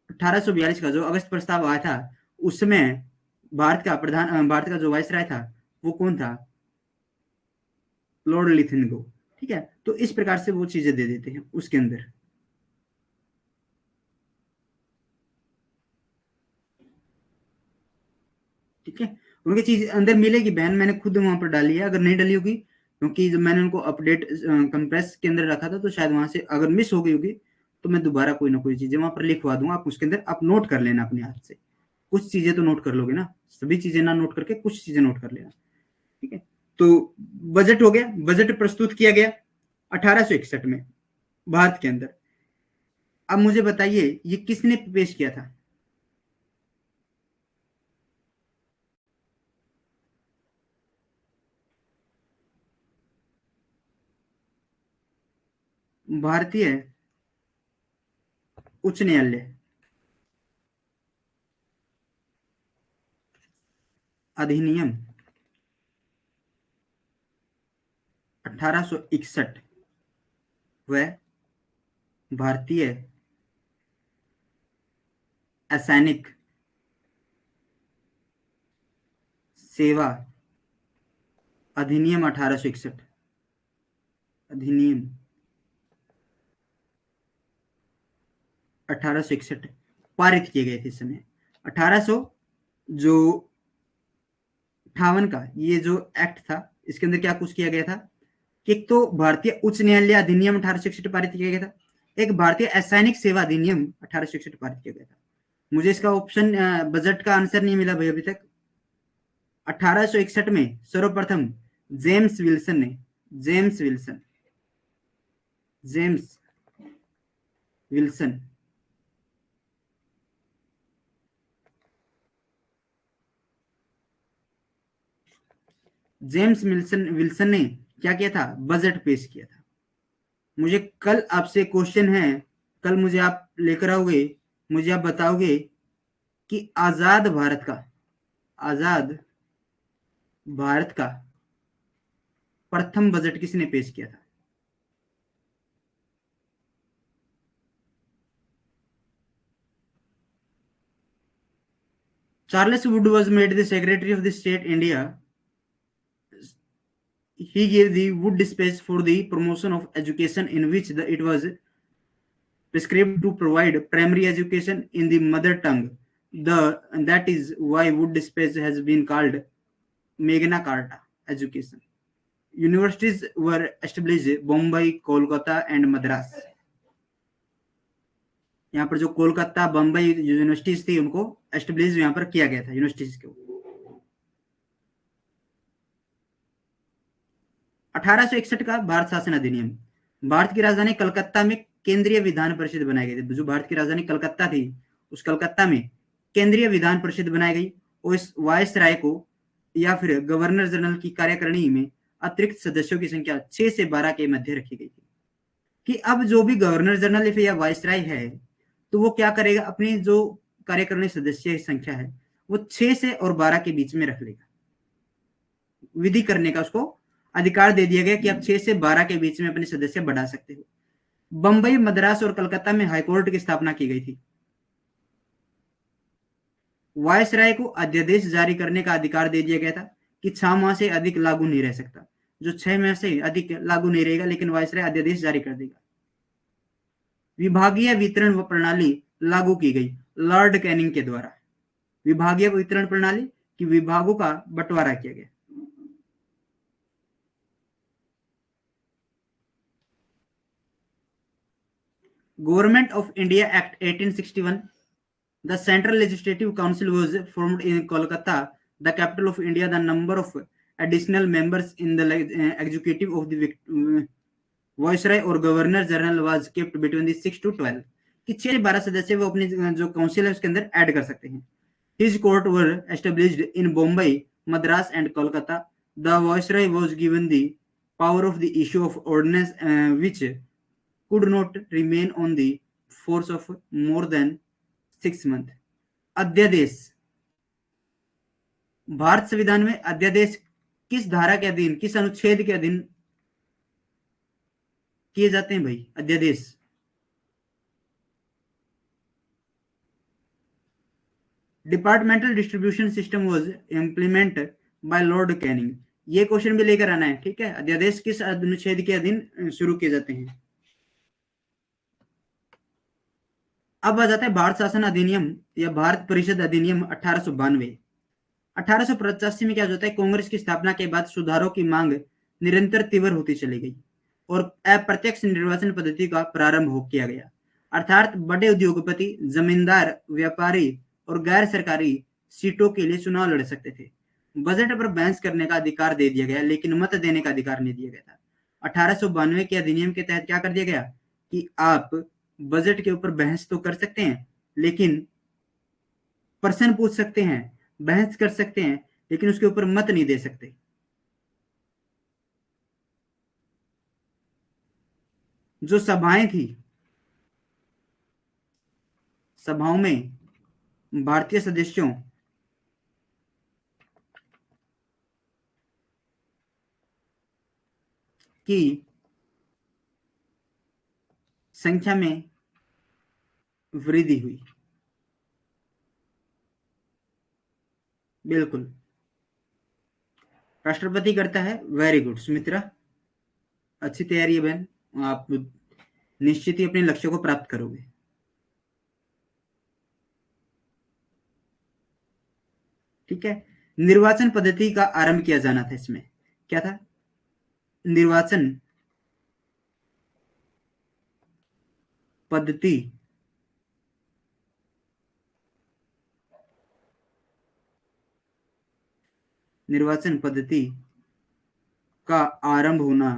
1842 का जो अगस्त प्रस्ताव आया था, उसमें भारत का जो वायसराय था वो कौन था? लॉर्ड लिथिनगो। ठीक है, तो इस प्रकार से वो चीजें दे देते हैं उसके अंदर। ठीक है, उनकी चीज अंदर मिलेगी बहन, मैंने खुद वहां पर डाली है, अगर नहीं डाली होगी, क्योंकि जब मैंने उनको अपडेट कंप्रेस के अंदर रखा था, तो शायद वहां से अगर मिस हो गई होगी, तो मैं दोबारा कोई ना कोई चीजें वहां पर लिखवा दूंगा। आप उसके अंदर आप नोट कर लेना अपने हाथ से, कुछ चीजें तो नोट कर लोगे ना, सभी चीजें ना नोट करके कुछ चीजें नोट कर लेना। ठीक है, तो बजट हो गया, बजट प्रस्तुत किया गया 1861 में भारत के अंदर। अब मुझे बताइए ये किसने पेश किया था? भारतीय उच्च न्यायालय अधिनियम 1861 व भारतीय असैनिक सेवा अधिनियम 1861 अधिनियम 1861 पारित किए गए थे इस समय। 1800 जो 58 का ये जो एक्ट था, इसके अंदर क्या कुछ किया गया था कि एक तो भारतीय उच्च न्यायालय अधिनियम 1861 पारित किया गया था, एक भारतीय असैनिक सेवा अधिनियम 1861 पारित किया गया था। मुझे इसका ऑप्शन बजट का आंसर नहीं मिला भाई अभी तक। 1861 में सर्वप्रथम जेम्स विल्सन ने James Wilson James Wilson James Wilson Wilson ने क्या किया था? बजट पेश किया था। मुझे कल आपसे क्वेश्चन है, कल मुझे आप लेकर आओगे, मुझे आप बताओगे कि आजाद भारत का प्रथम बजट किसने पेश किया था? Charles Wood was made the Secretary of the State India. He gave the Wood Dispatch for the promotion of education, in which it was prescribed to provide primary education in the mother tongue. That is why Wood Dispatch has been called Magna Carta education. Universities were established Bombay, Kolkata and Madras. यहाँ पर जो Kolkata Bombay universities थी उनको establish यहाँ पर किया गया था यूनिवर्सिटीज को। 1861 का भारत शासन अधिनियम, भारत की राजधानी कलकत्ता में केंद्रीय विधान परिषद बनाई गई थी। जो भारत की राजधानी कलकत्ता थी, उस कलकत्ता में केंद्रीय विधान परिषद बनाई गई और इस वायसराय को या फिर गवर्नर जनरल की कार्यकारिणी में अतिरिक्त सदस्यों की संख्या 6 से 12 के मध्य रखी गई थी कि अब जो भी गवर्नर जनरल या वायसराय है तो वो क्या करेगा, अपनी जो कार्यकारिणी सदस्य की संख्या है वो 6 से और 12 के बीच में रख लेगा। विधि करने का उसको अधिकार दे दिया गया कि आप 6 से 12 के बीच में अपने सदस्य बढ़ा सकते हो। बंबई, मद्रास और कलकत्ता में हाईकोर्ट की स्थापना की गई थी। वायसराय को अध्यादेश जारी करने का अधिकार दे दिया गया था कि 6 माह से अधिक लागू नहीं रह सकता। जो 6 माह से अधिक लागू नहीं रहेगा, लेकिन वायसराय अध्यादेश जारी कर देगा। विभागीय वितरण प्रणाली लागू की गई लॉर्ड कैनिंग के द्वारा। विभागीय वितरण प्रणाली की विभागों का बंटवारा किया गया। Government of India act 1861, the Central Legislative Council was formed in Kolkata, the capital of India. The number of additional members in the executive of the Viceroy or Governor General was kept between the 6 to 12 कि 6 से 12 सदस्य वो अपने जो council है उसके अंदर add कर सकते हैं। His court were established in Bombay, Madras and Kolkata. The Viceroy was given the power of the issue of ordinance which could not remain on the force of more than 6 months. अध्यादेश, भारत संविधान में अध्यादेश किस धारा के अधीन, किस अनुच्छेद के अधीन किए जाते हैं भाई अध्यादेश? Departmental distribution system was implement by Lord Canning. ये क्वेश्चन भी लेकर आना है, ठीक है। अध्यादेश किस अनुच्छेद के अधीन शुरू किए जाते हैं? अब आ जाता है भारत शासन अधिनियम या भारत परिषद अधिनियम 1892। 1885 में क्या होता है, कांग्रेस की स्थापना के बाद सुधारों की मांग निरंतर तीव्र होती चली गई और अप्रत्यक्ष निर्वाचन पद्धति का प्रारंभ हो किया गया। अर्थात बड़े उद्योगपति, जमींदार, व्यापारी और गैर सरकारी सीटों के लिए चुनाव लड़ सकते थे। बजट पर बहस करने का अधिकार दे दिया गया, लेकिन मत देने का अधिकार नहीं दिया गया था। 1892 के अधिनियम के तहत क्या कर दिया गया कि आप बजट के ऊपर बहस तो कर सकते हैं, लेकिन प्रश्न पूछ सकते हैं, बहस कर सकते हैं, लेकिन उसके ऊपर मत नहीं दे सकते। जो सभाएं थी, सभाओं में भारतीय सदस्यों की संख्या में वृद्धि हुई। बिल्कुल, राष्ट्रपति करता है। वेरी गुड सुमित्रा, अच्छी तैयारी है बहन, आप निश्चित ही अपने लक्ष्यों को प्राप्त करोगे। ठीक है, निर्वाचन पद्धति का आरंभ किया जाना था। इसमें क्या था? निर्वाचन पद्धति निर्वाचन पद्धति का आरंभ होना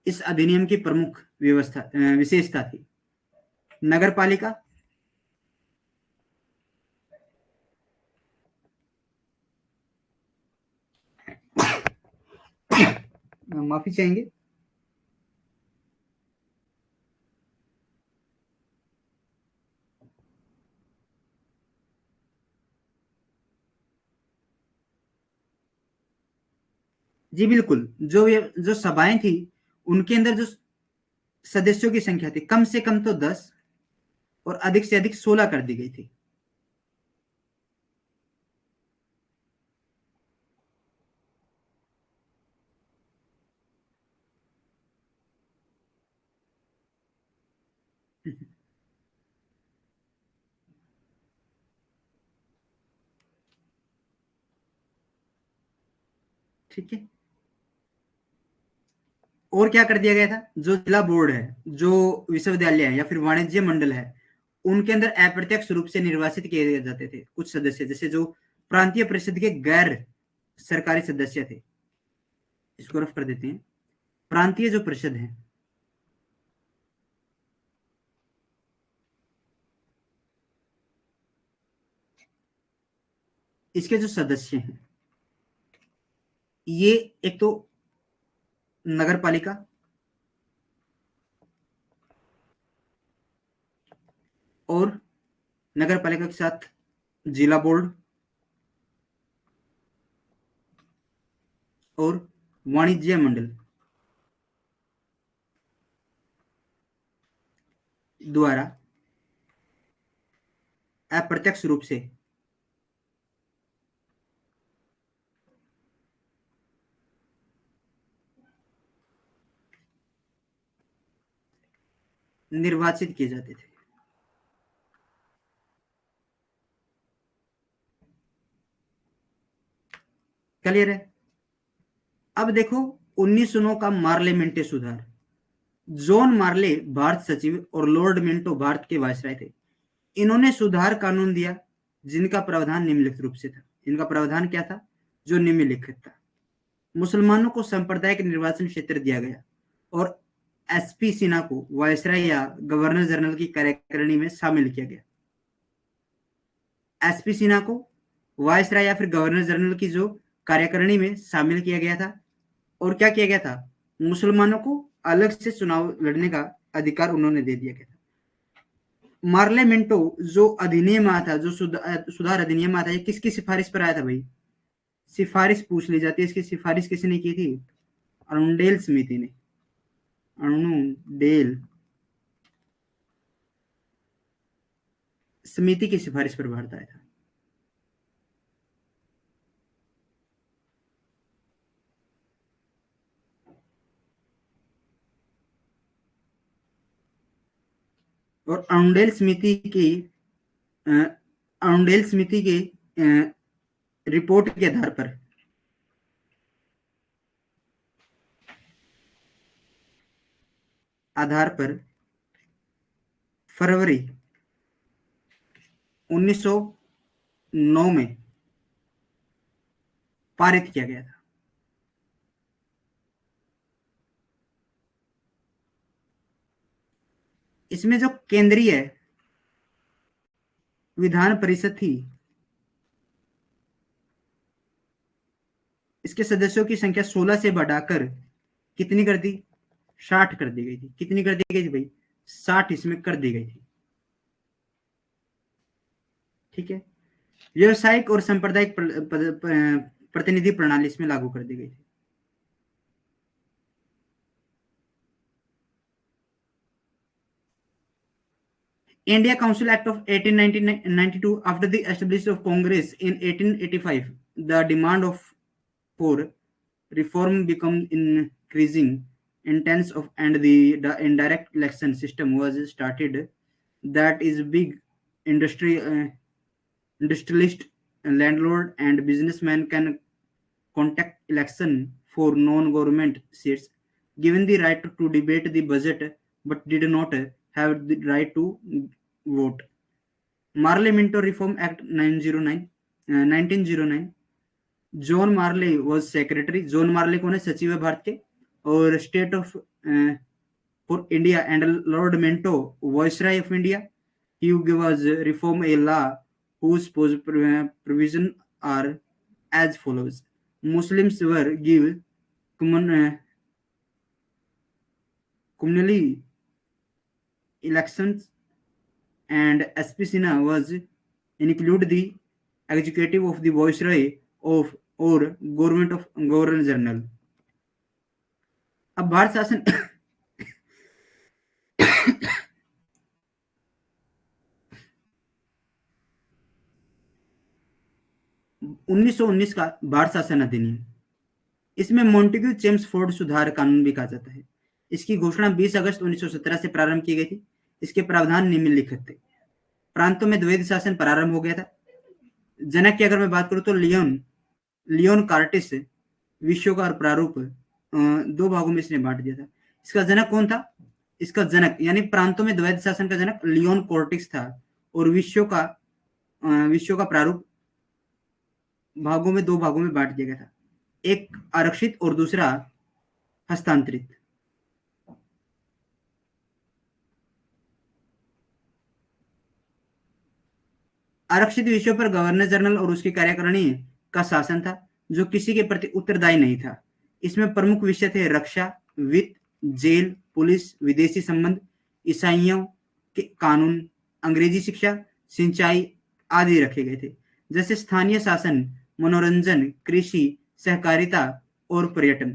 इस अधिनियम की प्रमुख व्यवस्था विशेषता थी। नगर पालिका, माफी चाहेंगे। जी बिल्कुल, जो सभाएं थी उनके अंदर जो सदस्यों की संख्या थी कम से कम तो 10 और अधिक से अधिक 16 कर दी गई थी। ठीक है, और क्या कर दिया गया था? जो जिला बोर्ड है, जो विश्वविद्यालय है या फिर वाणिज्य मंडल है, उनके अंदर अप्रत्यक्ष रूप से निर्वाचित किए जाते थे कुछ सदस्य, जैसे जो प्रांतीय परिषद के गैर सरकारी सदस्य थे। इसको रफ कर देते हैं। प्रांतीय जो परिषद है, इसके जो सदस्य हैं, ये एक तो नगर पालिका, और नगर पालिका के साथ जिला बोर्ड और वाणिज्य मंडल द्वारा अप्रत्यक्ष रूप से निर्वाचित किए जाते थे। क्लियर है? अब देखो 1909 का मार्ले मिंटे सुधार। जॉन मार्ले भारत सचिव और लॉर्ड मिंटो भारत के वायसराय थे। इन्होंने सुधार कानून दिया जिनका प्रावधान निम्नलिखित रूप से था। इनका प्रावधान क्या था? जो निम्नलिखित था। मुसलमानों को सांप्रदायिक निर्वाचन क्षेत्र दिया गया और एसपी सिन्हा को वायसराय या गवर्नर जनरल की कार्यकारिणी में शामिल किया गया। एसपी सिन्हा को वायसराय या फिर गवर्नर जनरल की जो कार्यकारिणी में शामिल किया गया था। और क्या किया गया था? मुसलमानों को अलग से चुनाव लड़ने का अधिकार उन्होंने दे दिया गया था। मार्ले मिंटो जो अधिनियम आया था, जो सुधार अधिनियम आया था, ये किसकी सिफारिश पर आया था भाई? सिफारिश पूछ ली जाती है, इसकी सिफारिश किसने की थी? अरुणडेल समिति ने। अरुणडेल समिति की सिफारिश पर भारत आया था। और अरुणडेल समिति की रिपोर्ट के आधार पर फरवरी 1900 2009 में पारित किया गया था। इसमें जो केंद्रीय विधान परिषद थी, इसके सदस्यों की संख्या 16 से बढ़ाकर कितनी कर दी? 60 कर दी गई थी। कितनी कर दी गई थी भाई? 60 इसमें कर दी गई थी। ठीक है। व्यवसायिक और सांप्रदायिक प्रतिनिधि प्रणाली इसमें लागू कर दी गई थी। India Council Act of 1892, after the establishment of Congress in 1885, the demand for reform became increasing intense and the indirect election system was started. That is, big industrialist, landlord, and businessmen can contact election for non-government seats, given the right to debate the budget, but did not have the right to vote. Marley Minto Reform Act 1909. John Morley was secretary. John Morley कौन है? सचिव है भारत के। और state of for India and Lord Minto viceroy of India. He was reform a law whose provision are as follows. Muslims were given communally elections, and SP Sinha was include the executive of the viceroy of or government of governor general. अब भारत शासन 1919 का भारत शासन अधिनियम, इसमें Montagu Chelmsford सुधार कानून भी कहा जाता है। इसकी घोषणा 20 अगस्त 1917 से प्रारंभ की गई थी। इसके प्रावधान निम्नलिखित थे। प्रांतों में द्वैध शासन प्रारंभ हो गया था। जनक की अगर मैं बात करूं तो लियोन कार्टिस विश्व का प्रारूप 2 भागों में इसने बांट दिया था। इसका जनक कौन था? इसका जनक यानी प्रांतों में द्वैध शासन का जनक लियोन कॉर्टिस था, और विश्व का प्रारूप 2 भागों में बांट दिया गया था। एक आरक्षित और दूसरा हस्तांतरित। आरक्षित विषयों पर गवर्नर जनरल और उसकी कार्यकारिणी का शासन था, जो किसी के प्रति उत्तरदायी नहीं था। इसमें प्रमुख विषय थे रक्षा, वित्त, जेल, पुलिस, विदेशी संबंध, ईसाइयों के कानून, अंग्रेजी शिक्षा, सिंचाई आदि रखे गए थे। जैसे स्थानीय शासन, मनोरंजन, कृषि, सहकारिता और पर्यटन।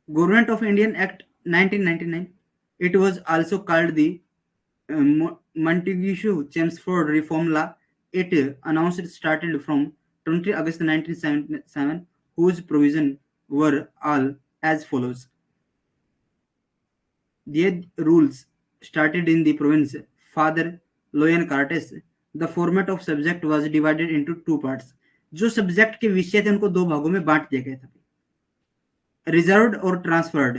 Government of Indian act 1999, it was also called the Montagu-Chelmsford Reform Law. It announced started from 20 August 1977, whose provisions were all as follows. The rules started in the province Father Loyan Cartes. The format of subject was divided into 2 parts. जो subject के विषय थे उनको 2 भागों में बांट दिया गया था। Reserved or transferred.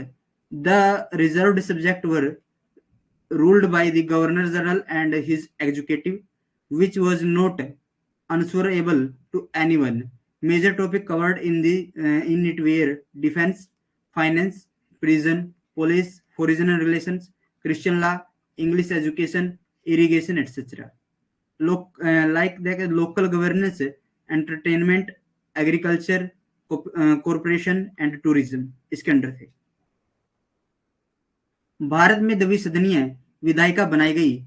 The reserved subject were ruled by the governor general and his executive, which was not answerable to anyone. Major topic covered in it were defense, finance, prison, police, foreign relations, Christian law, English education, irrigation, etc. Like that, local governance, entertainment, agriculture, corporation and tourism इसके under थे। भारत में द्विसदनीय विधायिका बनाई गई,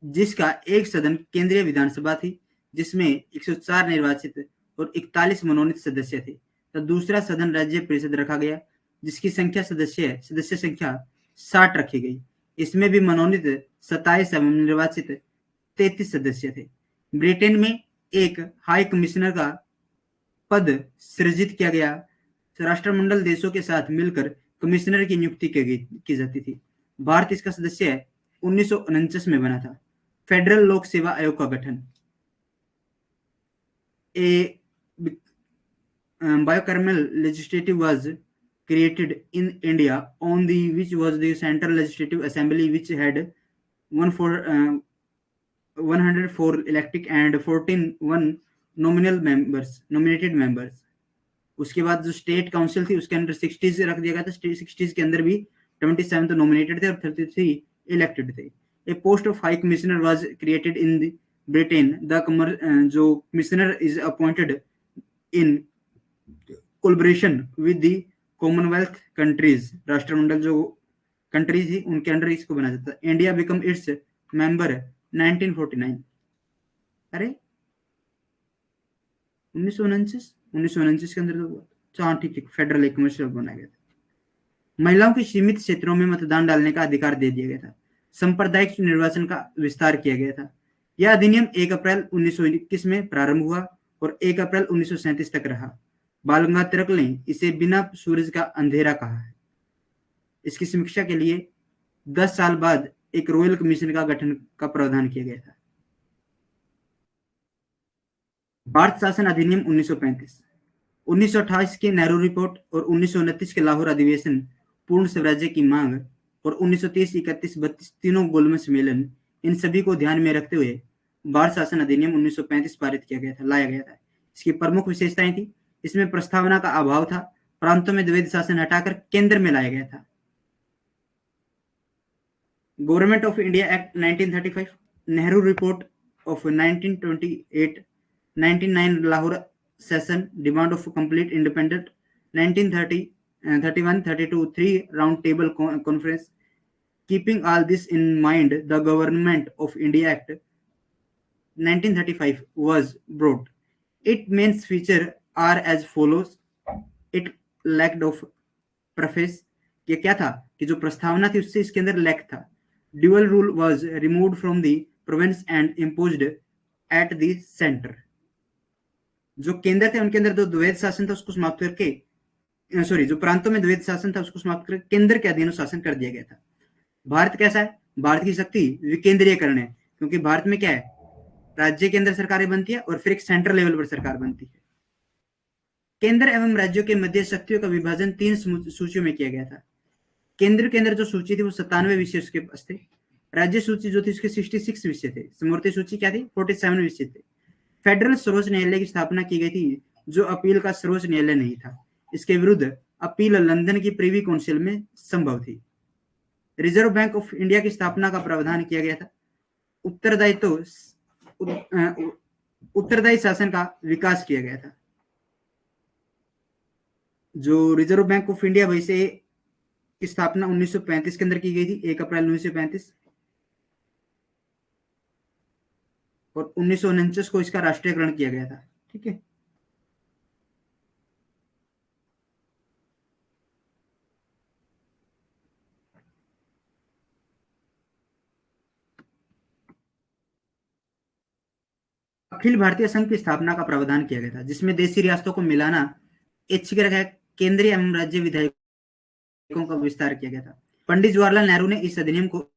जिसका एक सदन केंद्रीय विधानसभा थी, जिसमें 104 निर्वाचित और 41 मनोनीत सदस्य थे। तो दूसरा सदन राज्य परिषद रखा गया, जिसकी सदस्य संख्या 60 रखी गई। इसमें भी मनोनीत 27 एवं निर्वाचित 33 सदस्य थे। ब्रिटेन में एक हाई कमिश्नर का पद सृजित किया गया। राष्ट्रमंडल देशों के साथ मिलकर कमिश्नर की नियुक्ति की जाती थी। भारत इसका सदस्य 1949 में बना था। फेडरल लोक सेवा आयोग का गठन। ए bicameral legislative was created in India, on the which was the central legislative assembly, which had 104 electric and 14 one nominated members. उसके बाद जो स्टेट काउंसिल थी उसके अंदर 60 रख दिया गया था। 60 के अंदर भी 27 तो नॉमिनेटेड थे और 33 इलेक्टेड थे। A post of high commissioner was created in Britain. The जो commissioner is appointed in collaboration with the Commonwealth countries. राष्ट्रमंडल जो कंट्रीज थी उनके अंडर इसको बनाया जाता है। India become its member 1949। अरे 1949 के अंदर तो हाँ ठीक ठीक फेडरल एक कमर्शियल बनाया गया था। महिलाओं के सीमित क्षेत्रों में मतदान डालने का अधिकार दे दिया गया था। सांप्रदायिक निर्वाचन का विस्तार किया गया था। यह अधिनियम 1 अप्रैल 1921 में प्रारंभ हुआ और 1 अप्रैल 1937 तक रहा। बाल गंगाधर तिलक ने इसे बिना सूरज का अंधेरा कहा है। इसकी समीक्षा के लिए 10 साल बाद एक रॉयल कमीशन का गठन का प्रावधान किया गया था। भारत शासन अधिनियम 1935। 1928 की नेहरू रिपोर्ट और 1929 के लाहौर अधिवेशन पूर्ण स्वराज्य की मांग और 1930, 31, 32 तीनों गोलमेज सम्मेलन, इन सभी को ध्यान में रखते हुए भारत शासन अधिनियम 1935 पारित किया गया था, लाया गया था। इसकी प्रमुख विशेषताएं थी, इसमें प्रस्तावना का अभाव था, प्रांतों में द्वैध शासन हटाकर केंद्र में लाया गया था। Government of India act 1935, Nehru report of 1928, 1909 Lahore session, demand of complete independent, 1930, 31, 32, 3 round table conference. Keeping all this in mind, the Government of India Act 1935 was brought. Its main features are as follows. It lacked of preface. ये क्या था कि जो प्रस्तावना थी उससे इसके अंदर लैक था। Dual rule was removed from the province and imposed at the centre. जो केंद्र थे उनके अंदर जो द्वैध शासन था उसको समाप्त करके सॉरी जो प्रांतों में द्वैध शासन था उसको समाप्त करके केंद्र के अधीन शासन कर दिया गया था। भारत कैसा है? भारत की शक्ति विकेंद्रीयकरण है, क्योंकि भारत में क्या है, राज्य के अंदर सरकारें बनती है और फिर एक सेंट्रल लेवल पर सरकार बनती है। केंद्र एवं राज्यों के मध्य शक्तियों का विभाजन 3 सूचियों में किया गया था। केंद्र के अंदर जो सूची थी वो 97 विषय उसके पास थे। राज्य सूची जो थी उसके 66 विषय थे। समवर्ती सूची क्या थी? 47 विषय थे। फेडरल सर्वोच्च न्यायालय की स्थापना की गई थी, जो अपील का सर्वोच्च न्यायालय नहीं था। इसके विरुद्ध अपील लंदन की प्रीवी काउंसिल में संभव थी। रिजर्व बैंक ऑफ इंडिया की स्थापना का प्रावधान किया गया था। उत्तरदायी शासन का विकास किया गया था। जो रिजर्व बैंक ऑफ इंडिया वैसे की स्थापना 1935 के अंदर की गई थी, 1 अप्रैल 1935, और 1949 को इसका राष्ट्रीयकरण किया गया था। ठीक है। अखिल भारतीय संघ की स्थापना का प्रावधान किया गया था, जिसमें देशी रियासतों को मिलाना ऐच्छिक रखा। केंद्रीय एवं राज्य विधायकों का विस्तार किया गया था। पंडित जवाहरलाल नेहरू ने इस अधिनियम को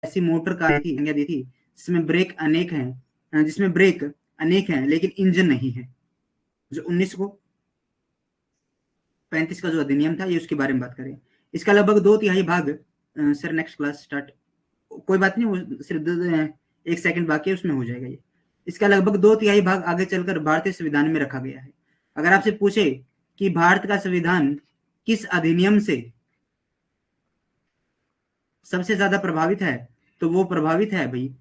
ऐसी मोटर कार की संज्ञा दी थी जिसमें ब्रेक अनेक हैं लेकिन इंजन नहीं है। जो 1935 का जो अधिनियम था ये उसके बारे में बात करें। इसका लगभग 2/3 भाग सर नेक्स्ट क्लास स्टार्ट, कोई बात नहीं, वो सिर्फ 1 सेकंड बाकी है, उसमें हो जाएगा ये। इसका लगभग 2/3 भाग आगे चलकर भारतीय संविधान में रखा गया है। अगर आपसे पूछे कि भारत का संविधान किस अधिनियम से सबसे ज्यादा प्रभावित है, तो वो प्रभावित है भाई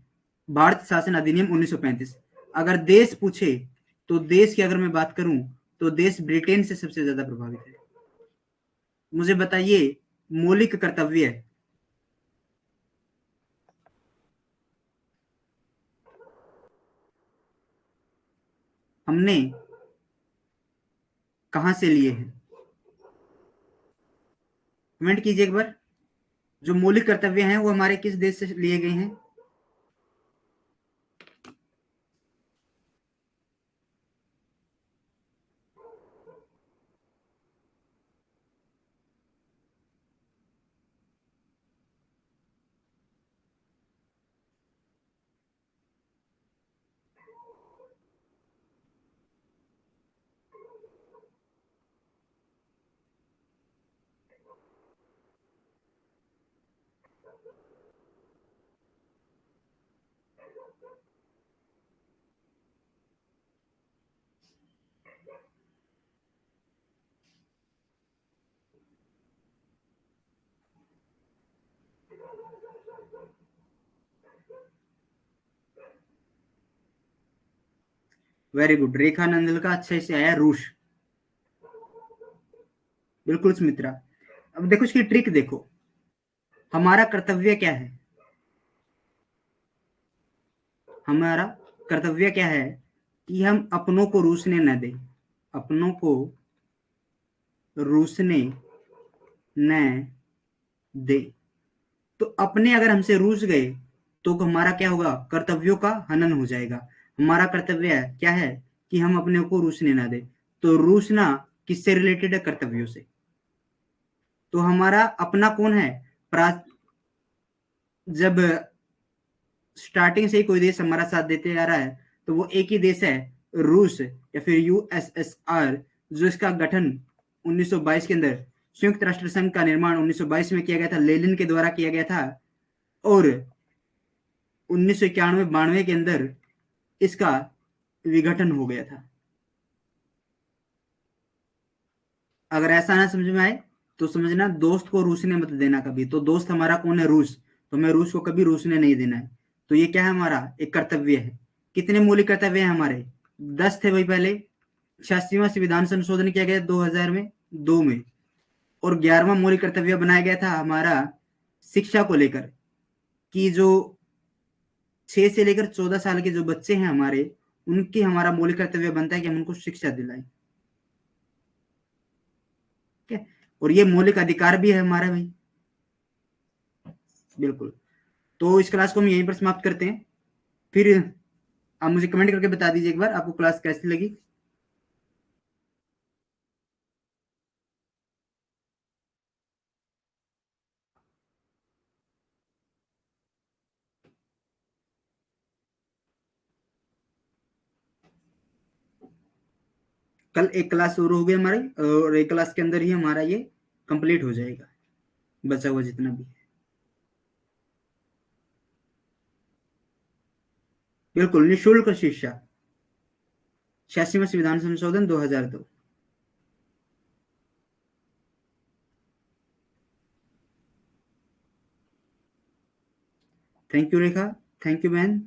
भारत शासन अधिनियम 1935। अगर देश पूछे तो देश की अगर मैं बात करूं तो देश ब्रिटेन से सबसे ज्यादा प्रभावित है। मुझे बताइए, मौलिक कर्तव्य हमने कहां से लिए हैं? कमेंट कीजिए एक बार। जो मौलिक कर्तव्य हैं वो हमारे किस देश से लिए गए हैं? Very good. रेखा नंदल का अच्छे से आया रूस। बिल्कुल सुमित्रा। अब देखो इसकी ट्रिक देखो, हमारा कर्तव्य क्या है, हमारा कर्तव्य क्या है कि हम अपनों को रूसने न दें, अपनों को रूसने न दे। तो अपने अगर हमसे रूस गए तो हमारा क्या होगा, कर्तव्यों का हनन हो जाएगा। हमारा कर्तव्य क्या है कि हम अपने को रूसने ना दे। तो रूसना किससे रिलेटेड है, कर्तव्यों से। तो हमारा अपना कौन है, जब स्टार्टिंग से ही कोई देश हमारा साथ देते आ रहा है तो वो एक ही देश है, रूस या फिर यूएसएसआर, जो इसका गठन 1922 के अंदर, संयुक्त राष्ट्र संघ का निर्माण 1922 में किया गया था, लेनिन के द्वारा किया गया था। और 1991-92 के अंदर इसका विघटन हो गया था। अगर ऐसा ना समझ में आए तो समझना, दोस्त को रूसने मत देना कभी। तो दोस्त हमारा कौन है, रूस। तो हमें रूस को कभी रूसने नहीं देना है। तो ये क्या है, हमारा एक कर्तव्य है। कितने मौलिक कर्तव्य हैं हमारे, 10 थे भाई पहले। 86वां संविधान संशोधन किया गया 2000 में, 2 में। और 11वां मौलिक कर्तव्य बनाया गया था हमारा शिक्षा को लेकर, कि जो 6 से लेकर 14 साल के जो बच्चे हैं हमारे, उनकी हमारा मौलिक कर्तव्य बनता है कि हम उनको शिक्षा दिलाएं। ठीक है, और ये मौलिक अधिकार भी है हमारा भाई। बिल्कुल। तो इस क्लास को हम यहीं पर समाप्त करते हैं। फिर आप मुझे कमेंट करके बता दीजिए एक बार आपको क्लास कैसी लगी। कल एक क्लास शुरू होगी हमारी, और एक क्लास के अंदर ही हमारा ये कंप्लीट हो जाएगा, बचा हुआ जितना भी है। बिल्कुल निःशुल्क शिक्षा, 86वां संविधान संशोधन 2002। Thank you Rekha, thank you बहन,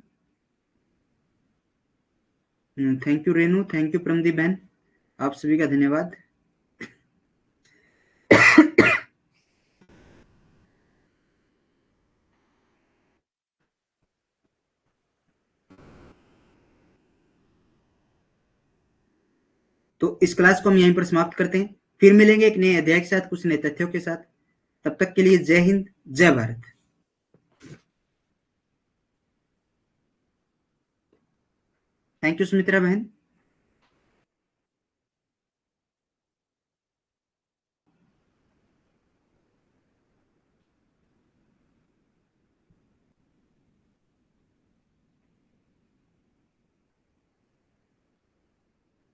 thank you Renu, thank you Pramdeep बहन, आप सभी का धन्यवाद। तो इस क्लास को हम यहीं पर समाप्त करते हैं। फिर मिलेंगे एक नए अध्याय के साथ, कुछ नए तथ्यों के साथ। तब तक के लिए जय हिंद, जय भारत। थैंक यू सुमित्रा बहन।